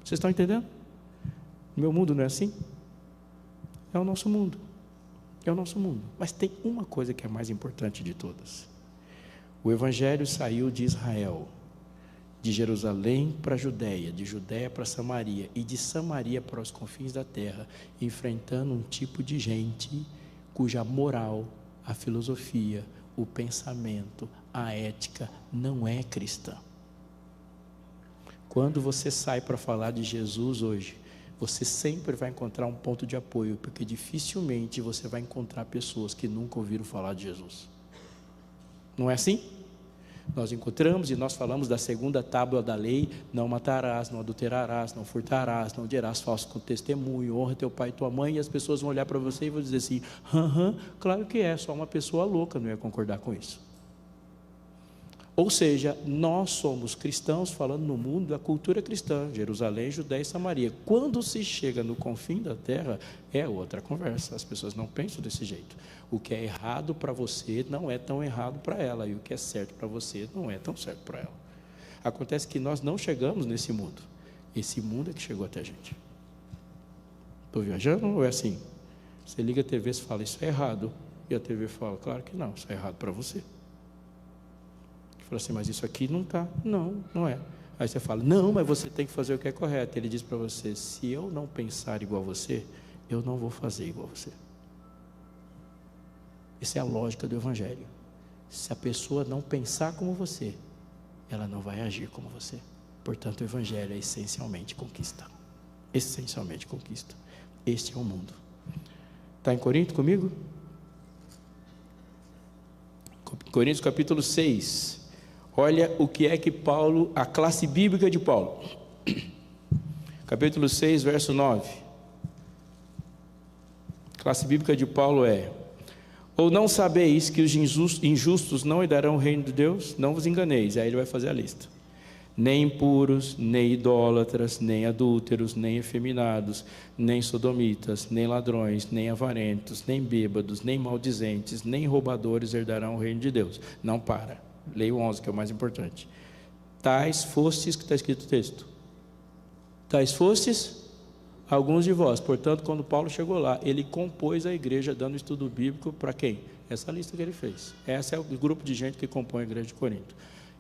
Vocês estão entendendo? Meu mundo não é assim? É o nosso mundo. É o nosso mundo. Mas tem uma coisa que é mais importante de todas. O Evangelho saiu de Israel, de Jerusalém para a Judéia, de Judéia para Samaria e de Samaria para os confins da terra, enfrentando um tipo de gente cuja moral, a filosofia, o pensamento, a ética não é cristã. Quando você sai para falar de Jesus hoje, você sempre vai encontrar um ponto de apoio, porque dificilmente você vai encontrar pessoas que nunca ouviram falar de Jesus. Não é assim? Nós encontramos e nós falamos da segunda tábua da lei: não matarás, não adulterarás, não furtarás, não dirás falso com testemunho, honra teu pai e tua mãe, e as pessoas vão olhar para você e vão dizer assim: claro que é, só uma pessoa louca não ia concordar com isso. Ou seja, nós somos cristãos falando no mundo da cultura cristã, Jerusalém, Judéia e Samaria. Quando se chega no confim da terra, é outra conversa, as pessoas não pensam desse jeito. O que é errado para você não é tão errado para ela, e o que é certo para você não é tão certo para ela. Acontece que nós não chegamos nesse mundo, esse mundo é que chegou até a gente. Estou viajando ou é assim? Você liga a TV e fala, isso é errado, e a TV fala, claro que não, isso é errado para você. Fala assim, mas isso aqui não está. Não, não é. Aí você fala, não, mas você tem que fazer o que é correto. Ele diz para você, se eu não pensar igual a você, eu não vou fazer igual a você. Essa é a lógica do Evangelho. Se a pessoa não pensar como você, ela não vai agir como você. Portanto, o Evangelho é essencialmente conquista. Essencialmente conquista. Este é o mundo. Está em Corinto comigo? Coríntios capítulo 6. Olha o que é que Paulo, a classe bíblica de Paulo. Capítulo 6, verso 9. A classe bíblica de Paulo é: ou não sabeis que os injustos não herdarão o reino de Deus? Não vos enganeis. Aí ele vai fazer a lista. Nem impuros, nem idólatras, nem adúlteros, nem efeminados, nem sodomitas, nem ladrões, nem avarentos, nem bêbados, nem maldizentes, nem roubadores herdarão o reino de Deus. Não para. Leia o 11, que é o mais importante. Tais fostes, que está escrito o texto. Tais fostes alguns de vós. Portanto, quando Paulo chegou lá, ele compôs a igreja dando estudo bíblico para quem? Essa lista que ele fez. Esse é o grupo de gente que compõe a igreja de Corinto.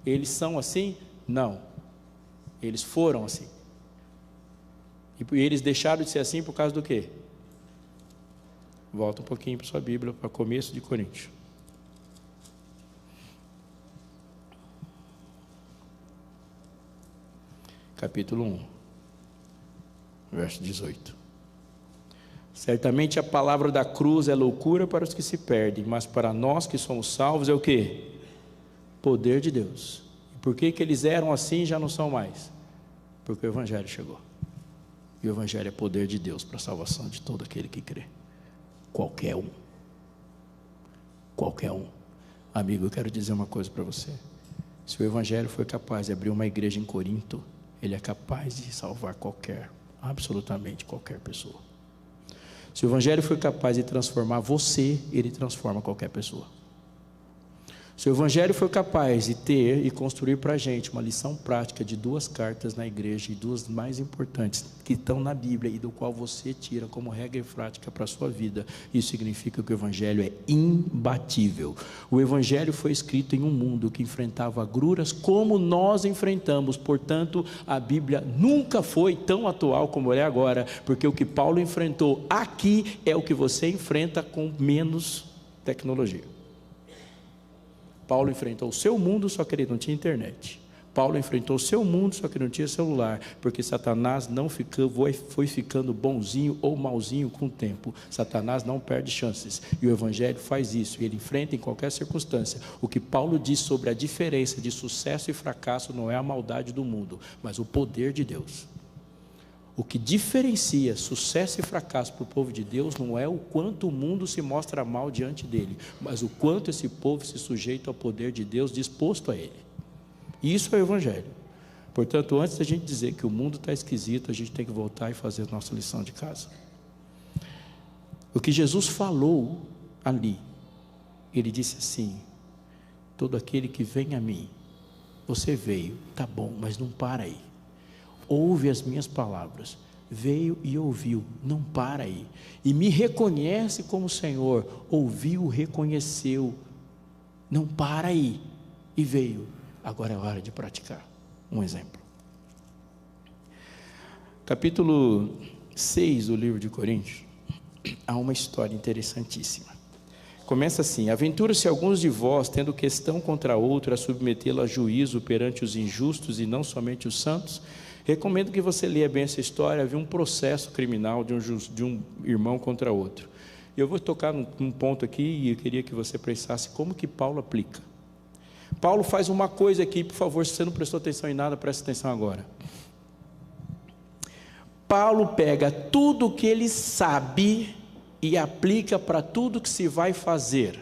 Eles são assim? Não. Eles foram assim. E eles deixaram de ser assim por causa do quê? Volta um pouquinho para sua Bíblia, para o começo de Coríntios. Capítulo 1, verso 18. Certamente a palavra da cruz é loucura para os que se perdem, mas para nós que somos salvos é o quê? Poder de Deus. E por que eles eram assim e já não são mais? Porque o Evangelho chegou. E o Evangelho é poder de Deus para a salvação de todo aquele que crê. Qualquer um. Qualquer um. Amigo, eu quero dizer uma coisa para você. Se o Evangelho foi capaz de abrir uma igreja em Corinto, ele é capaz de salvar absolutamente qualquer pessoa. Se o Evangelho foi capaz de transformar você, ele transforma qualquer pessoa. Se o Evangelho foi capaz de ter e construir para a gente uma lição prática de 2 cartas na igreja, e 2 mais importantes, que estão na Bíblia e do qual você tira como regra e prática para a sua vida, isso significa que o Evangelho é imbatível. O Evangelho foi escrito em um mundo que enfrentava agruras como nós enfrentamos, portanto, a Bíblia nunca foi tão atual como é agora, porque o que Paulo enfrentou aqui é o que você enfrenta com menos tecnologia. Paulo enfrentou o seu mundo, só que ele não tinha internet. Paulo enfrentou o seu mundo, só que não tinha celular, porque Satanás não foi ficando bonzinho ou malzinho com o tempo. Satanás não perde chances, e o Evangelho faz isso, e ele enfrenta em qualquer circunstância. O que Paulo diz sobre a diferença de sucesso e fracasso não é a maldade do mundo, mas o poder de Deus. O que diferencia sucesso e fracasso para o povo de Deus não é o quanto o mundo se mostra mal diante dele, mas o quanto esse povo se sujeita ao poder de Deus disposto a ele. Isso é o Evangelho. Portanto, antes da gente dizer que o mundo está esquisito, a gente tem que voltar e fazer a nossa lição de casa. O que Jesus falou ali, ele disse assim: todo aquele que vem a mim, você veio, tá bom, mas não para aí. Ouve as minhas palavras veio e ouviu, não para aí, e me reconhece como Senhor, ouviu, reconheceu, não para aí, e veio, agora é hora de praticar. Um exemplo, capítulo 6 do livro de Coríntios, há uma história interessantíssima. Começa assim: aventura-se alguns de vós, tendo questão contra outro, a submetê-la a juízo perante os injustos e não somente os santos? Recomendo que você leia bem essa história. Havia um processo criminal de um irmão contra outro. Eu vou tocar num ponto aqui e eu queria que você pensasse como que Paulo aplica. Paulo faz uma coisa aqui, por favor, se você não prestou atenção em nada, preste atenção agora. Paulo pega tudo o que ele sabe e aplica para tudo que se vai fazer.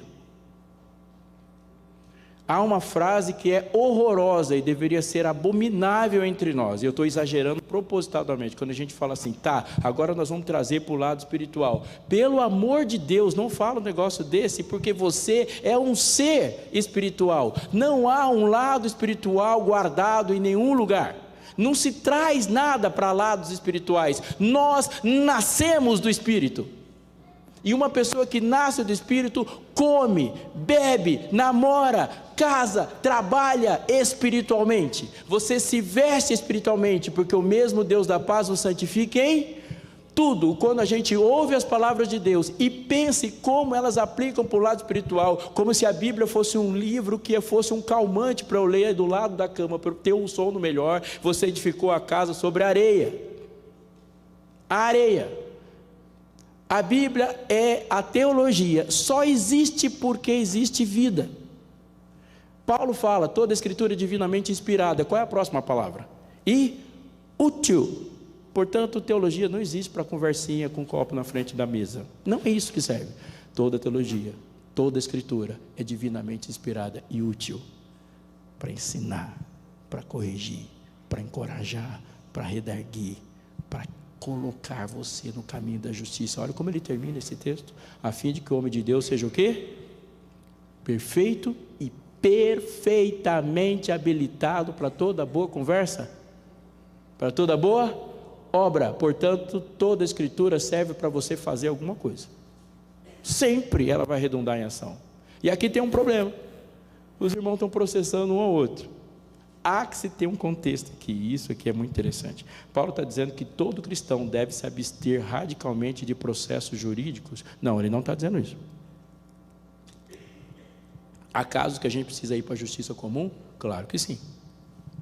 Há uma frase que é horrorosa e deveria ser abominável entre nós, e eu estou exagerando propositadamente, quando a gente fala assim, tá, agora nós vamos trazer para o lado espiritual. Pelo amor de Deus, não fala um negócio desse, porque você é um ser espiritual, não há um lado espiritual guardado em nenhum lugar, não se traz nada para lados espirituais, nós nascemos do Espírito. E uma pessoa que nasce do Espírito come, bebe, namora, casa, trabalha espiritualmente. Você se veste espiritualmente, porque o mesmo Deus da paz o santifica em tudo. Quando a gente ouve as palavras de Deus e pense como elas aplicam para o lado espiritual, como se a Bíblia fosse um livro que fosse um calmante para eu ler do lado da cama, para eu ter um sono melhor, você edificou a casa sobre a areia. A areia. A Bíblia é a teologia, só existe porque existe vida. Paulo fala, toda a escritura é divinamente inspirada. Qual é a próxima palavra? E útil. Portanto, teologia não existe para conversinha com um copo na frente da mesa. Não é isso que serve. Toda teologia, toda a escritura é divinamente inspirada e útil para ensinar, para corrigir, para encorajar, para redarguir, para colocar você no caminho da justiça. Olha como ele termina esse texto: a fim de que o homem de Deus seja o quê? Perfeito e perfeitamente habilitado para toda boa conversa, para toda boa obra. Portanto, toda a escritura serve para você fazer alguma coisa, sempre ela vai redundar em ação. E aqui tem um problema, os irmãos estão processando um ao outro. Há que se ter um contexto aqui, isso aqui é muito interessante. Paulo está dizendo que todo cristão deve se abster radicalmente de processos jurídicos? Não, ele não está dizendo isso. Há casos que a gente precisa ir para a justiça comum? Claro que sim.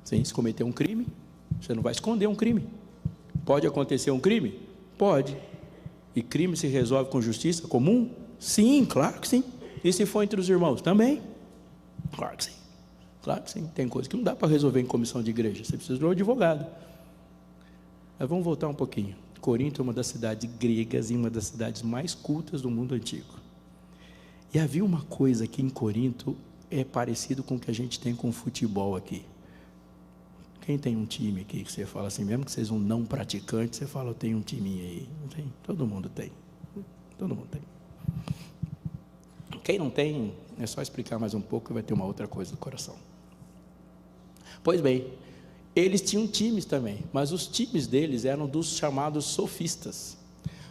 Sim, se cometer um crime, você não vai esconder um crime. Pode acontecer um crime? Pode. E crime se resolve com justiça comum? Sim, claro que sim. E se for entre os irmãos? Também. Claro que sim. Claro que sim, tem coisa que não dá para resolver em comissão de igreja, você precisa de um advogado. Mas vamos voltar um pouquinho. Corinto é uma das cidades gregas e uma das cidades mais cultas do mundo antigo. E havia uma coisa aqui em Corinto, é parecido com o que a gente tem com o futebol aqui. Quem tem um time aqui que você fala assim, mesmo que seja um não praticante, você fala, eu tenho um timinho aí. Não tem? Todo mundo tem. Todo mundo tem. Quem não tem, é só explicar mais um pouco e vai ter uma outra coisa do coração. Pois bem, eles tinham times também, mas os times deles eram dos chamados sofistas.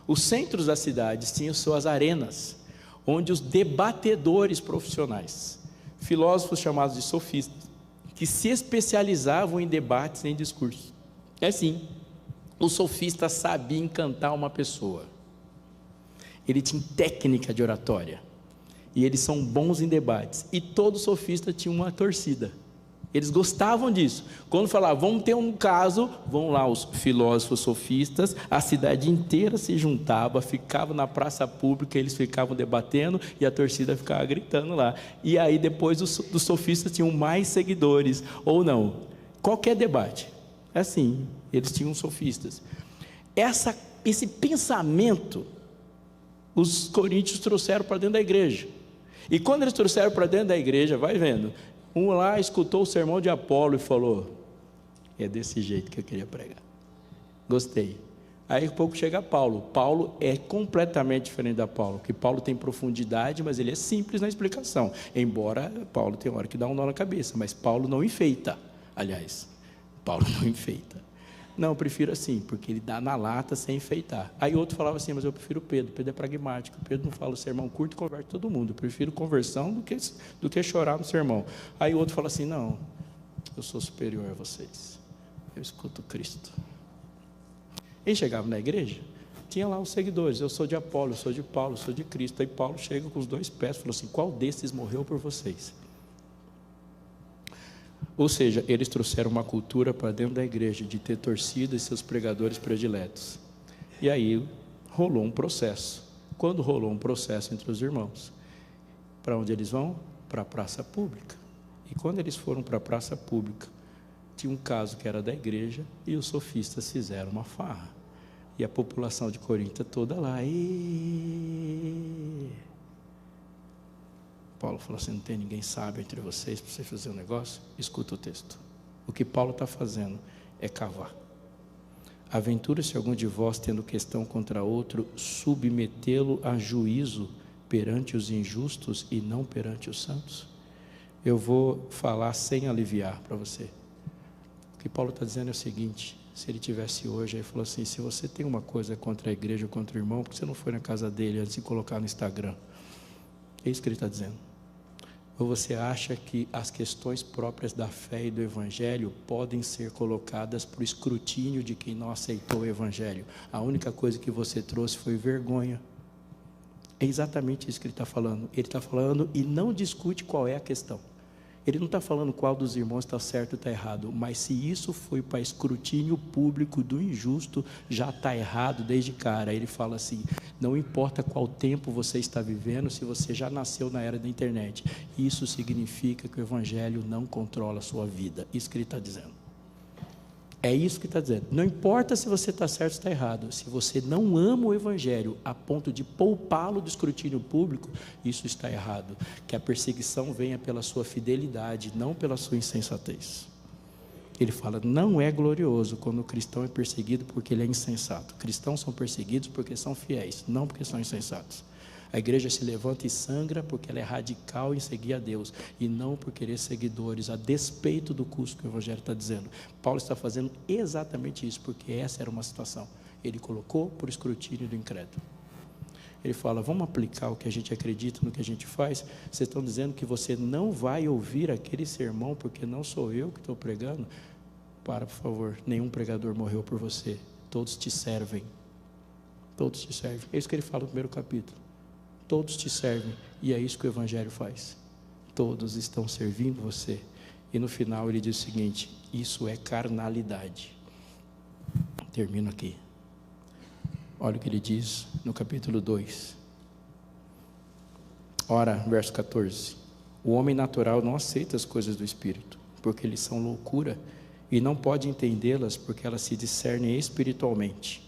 Os centros das cidades tinham suas arenas, onde os debatedores profissionais, filósofos chamados de sofistas, que se especializavam em debates, em discursos. É assim, o sofista sabia encantar uma pessoa, ele tinha técnica de oratória, e eles são bons em debates, e todo sofista tinha uma torcida, eles gostavam disso. Quando falavam, vamos ter um caso, vão lá os filósofos sofistas, a cidade inteira se juntava, ficava na praça pública, eles ficavam debatendo, e a torcida ficava gritando lá, e aí depois os sofistas tinham mais seguidores, ou não, qualquer debate, é assim, eles tinham sofistas. Esse pensamento, os coríntios trouxeram para dentro da igreja, e quando eles trouxeram para dentro da igreja, vai vendo, um lá escutou o sermão de Apolo e falou, é desse jeito que eu queria pregar, gostei. Aí um pouco chega Paulo. Paulo é completamente diferente da Paulo, porque Paulo tem profundidade, mas ele é simples na explicação, embora Paulo tenha hora que dá um nó na cabeça, mas Paulo não enfeita, aliás, Paulo não enfeita. Não, eu prefiro assim, porque ele dá na lata sem enfeitar. Aí outro falava assim, mas eu prefiro Pedro. Pedro é pragmático. Pedro não fala o sermão curto e converte todo mundo. Eu prefiro conversão do que chorar no sermão. Aí outro fala assim, não, eu sou superior a vocês. Eu escuto Cristo. Ele chegava na igreja, tinha lá os seguidores. Eu sou de Apolo, eu sou de Paulo, eu sou de Cristo. Aí Paulo chega com os 2 pés e falou assim, qual desses morreu por vocês? Ou seja, eles trouxeram uma cultura para dentro da igreja de ter torcida e seus pregadores prediletos. E aí rolou um processo. Quando rolou um processo entre os irmãos, para onde eles vão? Para a praça pública. E quando eles foram para a praça pública, tinha um caso que era da igreja e os sofistas fizeram uma farra. E a população de Corinto toda lá. Paulo falou assim, não tem ninguém sábio entre vocês para você fazer um negócio? Escuta o texto. O que Paulo está fazendo é cavar. Aventura-se algum de vós, tendo questão contra outro, submetê-lo a juízo perante os injustos e não perante os santos? Eu vou falar sem aliviar para você. O que Paulo está dizendo é o seguinte, se ele tivesse hoje, ele falou assim, se você tem uma coisa contra a igreja ou contra o irmão, por que você não foi na casa dele antes de colocar no Instagram? É isso que ele está dizendo. Ou você acha que as questões próprias da fé e do Evangelho podem ser colocadas para o escrutínio de quem não aceitou o Evangelho? A única coisa que você trouxe foi vergonha. É exatamente isso que ele está falando. Ele está falando e não discute qual é a questão. Ele não está falando qual dos irmãos está certo ou está errado, mas se isso foi para escrutínio público do injusto, já está errado desde cara. Ele fala assim, não importa qual tempo você está vivendo, se você já nasceu na era da internet, isso significa que o Evangelho não controla a sua vida. Isso que ele está dizendo. É isso que está dizendo. Não importa se você está certo ou está errado, se você não ama o Evangelho a ponto de poupá-lo do escrutínio público, isso está errado. Que a perseguição venha pela sua fidelidade, não pela sua insensatez. Ele fala, não é glorioso quando o cristão é perseguido porque ele é insensato. Cristãos são perseguidos porque são fiéis, não porque são insensatos. A igreja se levanta e sangra porque ela é radical em seguir a Deus e não por querer seguidores, a despeito do custo que o Evangelho está dizendo. Paulo está fazendo exatamente isso, porque essa era uma situação. Ele colocou por escrutínio do incrédulo. Ele fala, vamos aplicar o que a gente acredita no que a gente faz? Vocês estão dizendo que você não vai ouvir aquele sermão porque não sou eu que estou pregando? Para, por favor, nenhum pregador morreu por você. Todos te servem. Todos te servem. É isso que ele fala no primeiro capítulo. Todos te servem, e é isso que o Evangelho faz. Todos estão servindo você. E no final ele diz o seguinte, isso é carnalidade. Termino aqui. Olha o que ele diz no capítulo 2. Ora, verso 14. O homem natural não aceita as coisas do Espírito, porque eles são loucura, e não pode entendê-las, porque elas se discernem espiritualmente.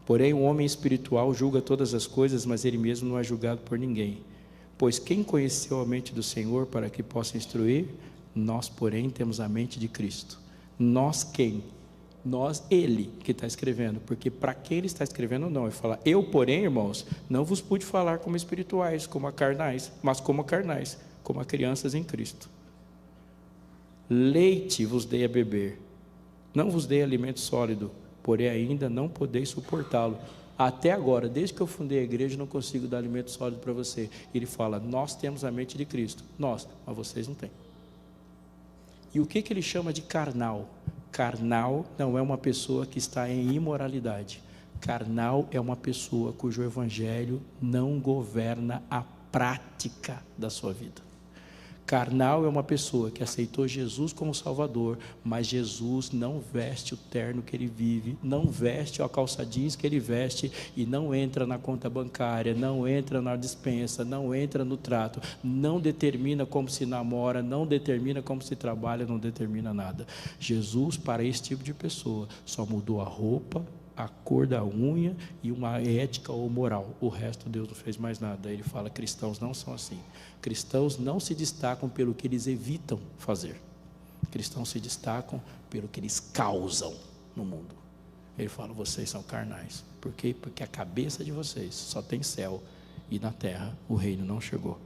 Porém, o homem espiritual julga todas as coisas, mas ele mesmo não é julgado por ninguém. Pois quem conheceu a mente do Senhor para que possa instruir? Nós, porém, temos a mente de Cristo. Nós quem? Nós, ele que está escrevendo. Porque para quem ele está escrevendo, não. Ele fala, eu, porém, irmãos, não vos pude falar como espirituais, como a carnais, mas como a carnais, como a crianças em Cristo. Leite vos dei a beber, não vos dei alimento sólido, porém ainda não podeis suportá-lo. Até agora, desde que eu fundei a igreja, não consigo dar alimento sólido para você. Ele fala, nós temos a mente de Cristo. Nós, mas vocês não têm. E o que ele chama de carnal? Carnal não é uma pessoa que está em imoralidade. Carnal é uma pessoa cujo evangelho não governa a prática da sua vida. Carnal é uma pessoa que aceitou Jesus como Salvador, mas Jesus não veste o terno que ele vive, não veste a calça jeans que ele veste e não entra na conta bancária, não entra na despensa, não entra no trato, não determina como se namora, não determina como se trabalha, não determina nada. Jesus, para esse tipo de pessoa, só mudou a roupa, a cor da unha e uma ética ou moral. O resto Deus não fez mais nada. Ele fala, cristãos não são assim. Cristãos não se destacam pelo que eles evitam fazer. Cristãos se destacam pelo que eles causam no mundo. Ele fala, vocês são carnais. Por quê? Porque a cabeça de vocês só tem céu e na terra o reino não chegou.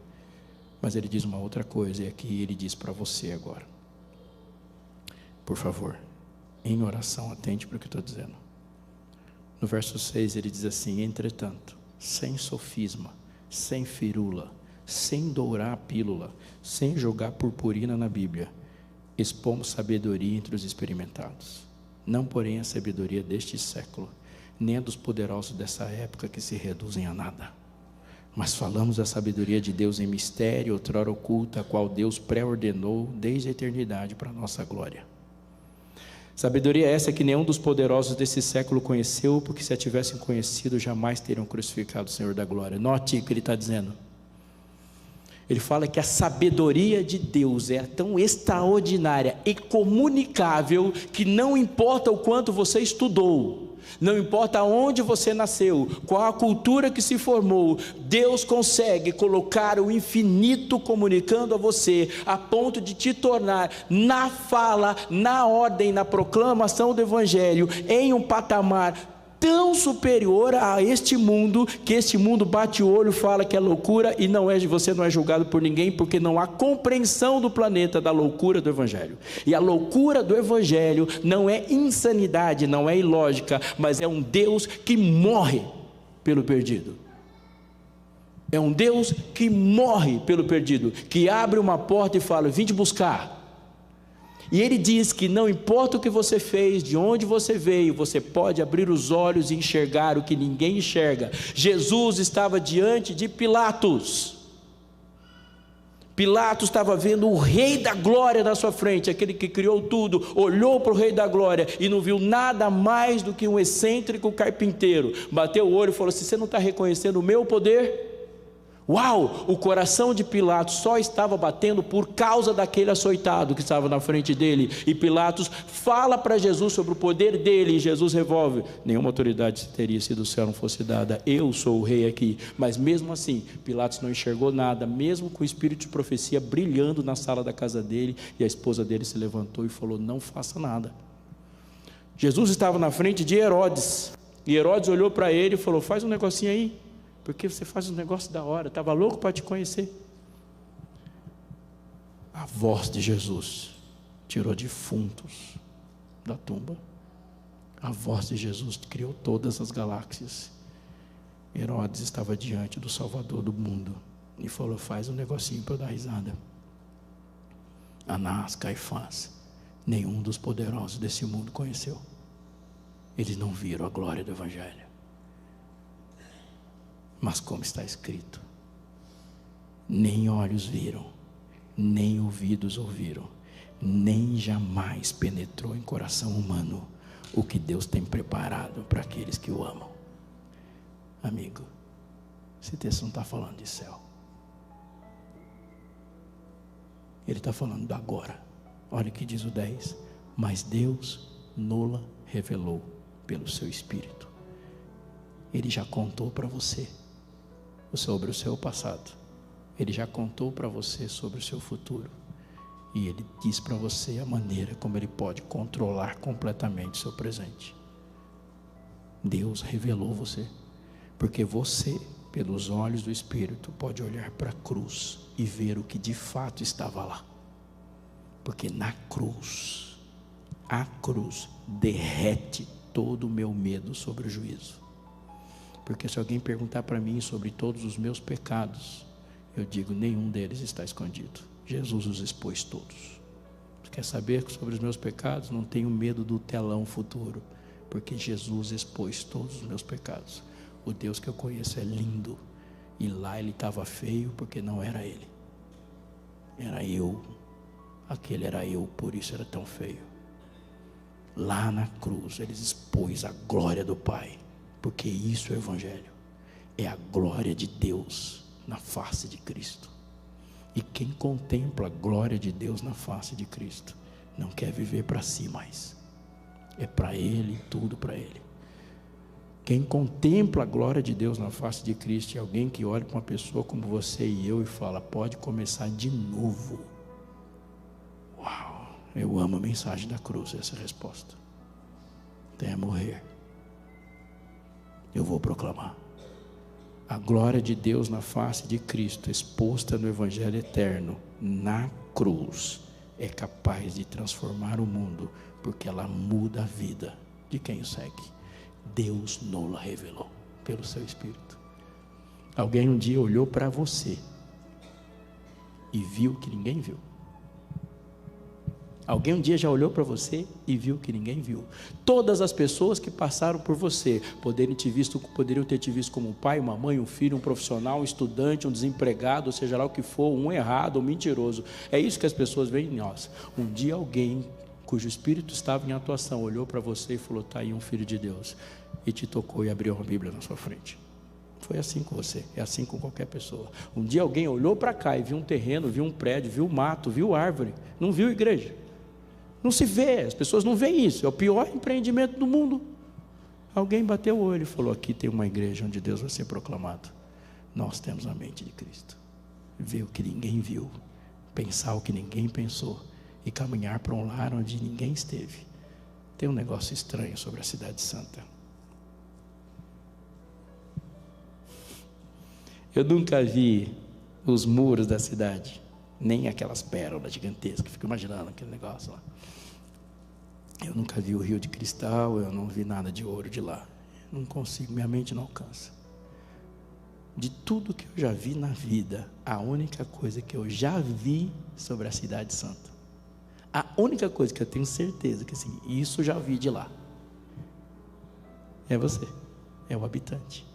Mas ele diz uma outra coisa, e aqui ele diz para você agora. Por favor, em oração. Atente para o que eu estou dizendo. No verso 6 ele diz assim: entretanto, sem sofisma, sem firula, sem dourar a pílula, sem jogar purpurina na Bíblia, expomos sabedoria entre os experimentados, não porém a sabedoria deste século, nem a dos poderosos dessa época, que se reduzem a nada, mas falamos da sabedoria de Deus em mistério, outrora oculta, a qual Deus pré-ordenou desde a eternidade para a nossa glória. Sabedoria essa que nenhum dos poderosos desse século conheceu, porque se a tivessem conhecido, jamais teriam crucificado o Senhor da glória. Note o que ele está dizendo. Ele fala que a sabedoria de Deus é tão extraordinária e comunicável, que não importa o quanto você estudou, não importa onde você nasceu, qual a cultura que se formou, Deus consegue colocar o infinito comunicando a você, a ponto de te tornar, na fala, na ordem, na proclamação do Evangelho, em um patamar tão superior a este mundo, que este mundo bate o olho, fala que é loucura, e você não é julgado por ninguém, porque não há compreensão do planeta da loucura do Evangelho. E a loucura do Evangelho não é insanidade, não é ilógica, mas é um Deus que morre pelo perdido. É um Deus que morre pelo perdido, que abre uma porta e fala: vim te buscar. E ele diz que não importa o que você fez, de onde você veio, você pode abrir os olhos e enxergar o que ninguém enxerga. Jesus estava diante de Pilatos. Pilatos estava vendo o Rei da Glória na sua frente, aquele que criou tudo, olhou para o Rei da Glória e não viu nada mais do que um excêntrico carpinteiro. Bateu o olho e falou assim: você não está reconhecendo o meu poder? Uau, o coração de Pilatos só estava batendo por causa daquele açoitado que estava na frente dele. E Pilatos fala para Jesus sobre o poder dele, e Jesus revolve: nenhuma autoridade teria se do céu não fosse dada, eu sou o rei aqui. Mas mesmo assim, Pilatos não enxergou nada, mesmo com o espírito de profecia brilhando na sala da casa dele. E a esposa dele se levantou e falou: não faça nada. Jesus estava na frente de Herodes, e Herodes olhou para ele e falou: faz um negocinho aí, porque você faz um negócio da hora, estava louco para te conhecer. A voz de Jesus tirou defuntos da tumba. A voz de Jesus criou todas as galáxias. Herodes estava diante do Salvador do mundo e falou: faz um negocinho para eu dar risada. Anás, Caifás, nenhum dos poderosos desse mundo conheceu. Eles não viram a glória do Evangelho. Mas como está escrito: nem olhos viram, nem ouvidos ouviram, nem jamais penetrou em coração humano o que Deus tem preparado para aqueles que o amam. Amigo, esse texto não está falando de céu, ele está falando do agora. Olha o que diz o 10: mas Deus nola revelou pelo seu Espírito. Ele já contou para você sobre o seu passado, ele já contou para você sobre o seu futuro, e ele diz para você a maneira como ele pode controlar completamente o seu presente. Deus revelou você, porque você, pelos olhos do Espírito, pode olhar para a cruz e ver o que de fato estava lá, porque na cruz, a cruz derrete todo o meu medo sobre o juízo. Porque se alguém perguntar para mim sobre todos os meus pecados, eu digo: nenhum deles está escondido, Jesus os expôs todos. Você quer saber sobre os meus pecados? Não tenho medo do telão futuro, porque Jesus expôs todos os meus pecados. O Deus que eu conheço é lindo, e lá ele estava feio porque não era ele, era eu. Aquele era eu, por isso era tão feio. Lá na cruz ele expôs a glória do Pai, porque isso é o Evangelho, é a glória de Deus na face de Cristo. E quem contempla a glória de Deus na face de Cristo, não quer viver para si mais, é para Ele, tudo para Ele. Quem contempla a glória de Deus na face de Cristo é alguém que olha para uma pessoa como você e eu e fala: pode começar de novo. Uau, eu amo a mensagem da cruz, essa é a resposta. Até morrer eu vou proclamar a glória de Deus na face de Cristo, exposta no Evangelho eterno, na cruz, é capaz de transformar o mundo, porque ela muda a vida de quem o segue. Deus nos revelou pelo seu Espírito. Alguém um dia olhou para você e viu que ninguém viu. Alguém um dia já olhou para você e viu que ninguém viu. Todas as pessoas que passaram por você poderiam ter te visto como um pai, uma mãe, um filho, um profissional, um estudante, um desempregado, ou seja lá o que for, um errado, um mentiroso. É isso que as pessoas veem em nós. Um dia alguém cujo espírito estava em atuação olhou para você e falou: está aí um filho de Deus, e te tocou e abriu uma Bíblia na sua frente. Foi assim com você, é assim com qualquer pessoa. Um dia alguém olhou para cá e viu um terreno, viu um prédio, viu mato, viu árvore, não viu igreja. Não se vê, as pessoas não veem isso, é o pior empreendimento do mundo. Alguém bateu o olho e falou: aqui tem uma igreja onde Deus vai ser proclamado. Nós temos a mente de Cristo, ver o que ninguém viu, pensar o que ninguém pensou, e caminhar para um lar onde ninguém esteve. Tem um negócio estranho sobre a cidade santa. Eu nunca vi os muros da cidade, nem aquelas pérolas gigantescas, fico imaginando aquele negócio lá. Eu nunca vi o rio de cristal, eu não vi nada de ouro de lá. Não consigo, minha mente não alcança. De tudo que eu já vi na vida, a única coisa que eu já vi sobre a cidade santa, a única coisa que eu tenho certeza que assim, isso eu já vi de lá, é você, é o habitante.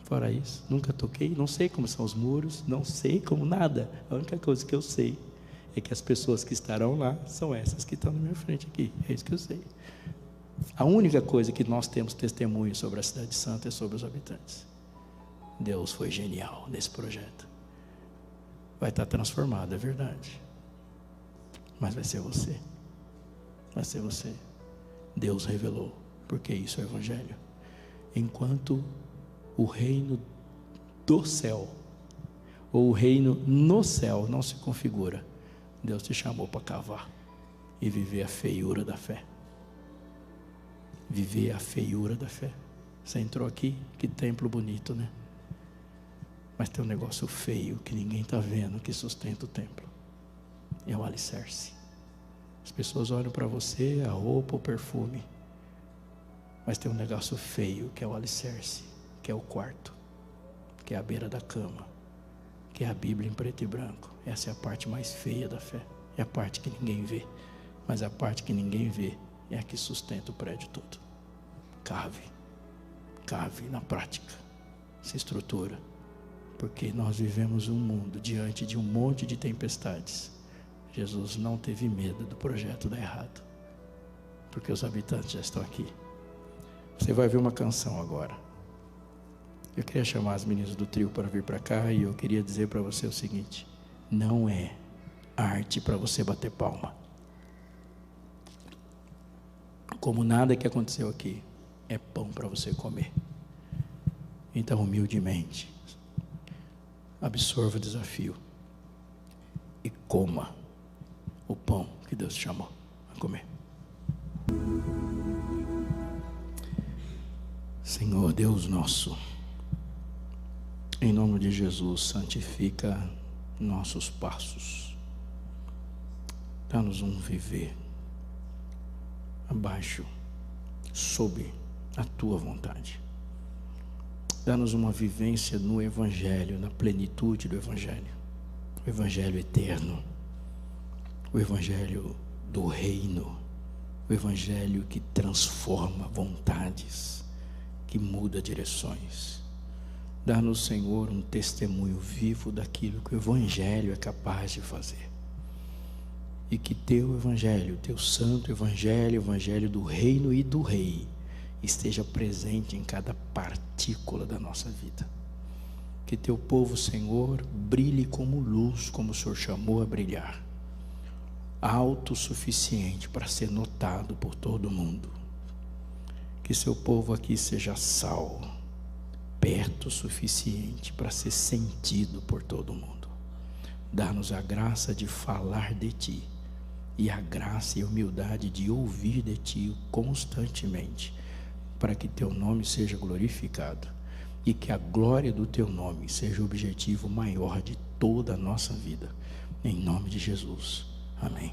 Fora isso, nunca toquei, não sei como são os muros, não sei como nada. A única coisa que eu sei é que as pessoas que estarão lá são essas que estão na minha frente aqui. É isso que eu sei. A única coisa que nós temos testemunho sobre a cidade santa é sobre os habitantes. Deus foi genial nesse projeto. Vai estar transformado, é verdade. Mas vai ser você. Vai ser você. Deus revelou, porque isso é o Evangelho. Enquanto o reino do céu, ou o reino no céu não se configura, Deus te chamou para cavar e viver a feiura da fé. Viver a feiura da fé. Você entrou aqui, que templo bonito, né? Mas tem um negócio feio que ninguém está vendo, que sustenta o templo. É o alicerce. As pessoas olham para você, a roupa, o perfume, mas tem um negócio feio que é o alicerce, que é o quarto, que é a beira da cama, que é a Bíblia em preto e branco. Essa é a parte mais feia da fé, é a parte que ninguém vê, mas a parte que ninguém vê é a que sustenta o prédio todo. Cave na prática essa estrutura, porque nós vivemos um mundo diante de um monte de tempestades. Jesus não teve medo do projeto dar errado, porque os habitantes já estão aqui. Você vai ver uma canção agora. Eu queria chamar as meninas do trio para vir para cá, e eu queria dizer para você o seguinte: não é arte para você bater palma. Como nada que aconteceu aqui é pão para você comer. Então, humildemente, absorva o desafio e coma o pão que Deus te chamou a comer. Senhor Deus nosso, em nome de Jesus, santifica nossos passos. Dá-nos um viver abaixo, sob a Tua vontade. Dá-nos uma vivência no Evangelho, na plenitude do Evangelho. O Evangelho eterno, o Evangelho do reino, o Evangelho que transforma vontades, que muda direções. Dá-nos, Senhor, um testemunho vivo daquilo que o Evangelho é capaz de fazer. E que Teu Evangelho, Teu santo Evangelho, o Evangelho do reino e do rei, esteja presente em cada partícula da nossa vida. Que Teu povo, Senhor, brilhe como luz, como o Senhor chamou a brilhar, autossuficiente para ser notado por todo mundo. Que Seu povo aqui seja sal, perto o suficiente para ser sentido por todo mundo. Dá-nos a graça de falar de Ti, e a graça e a humildade de ouvir de Ti constantemente, para que Teu nome seja glorificado, e que a glória do Teu nome seja o objetivo maior de toda a nossa vida. Em nome de Jesus. Amém.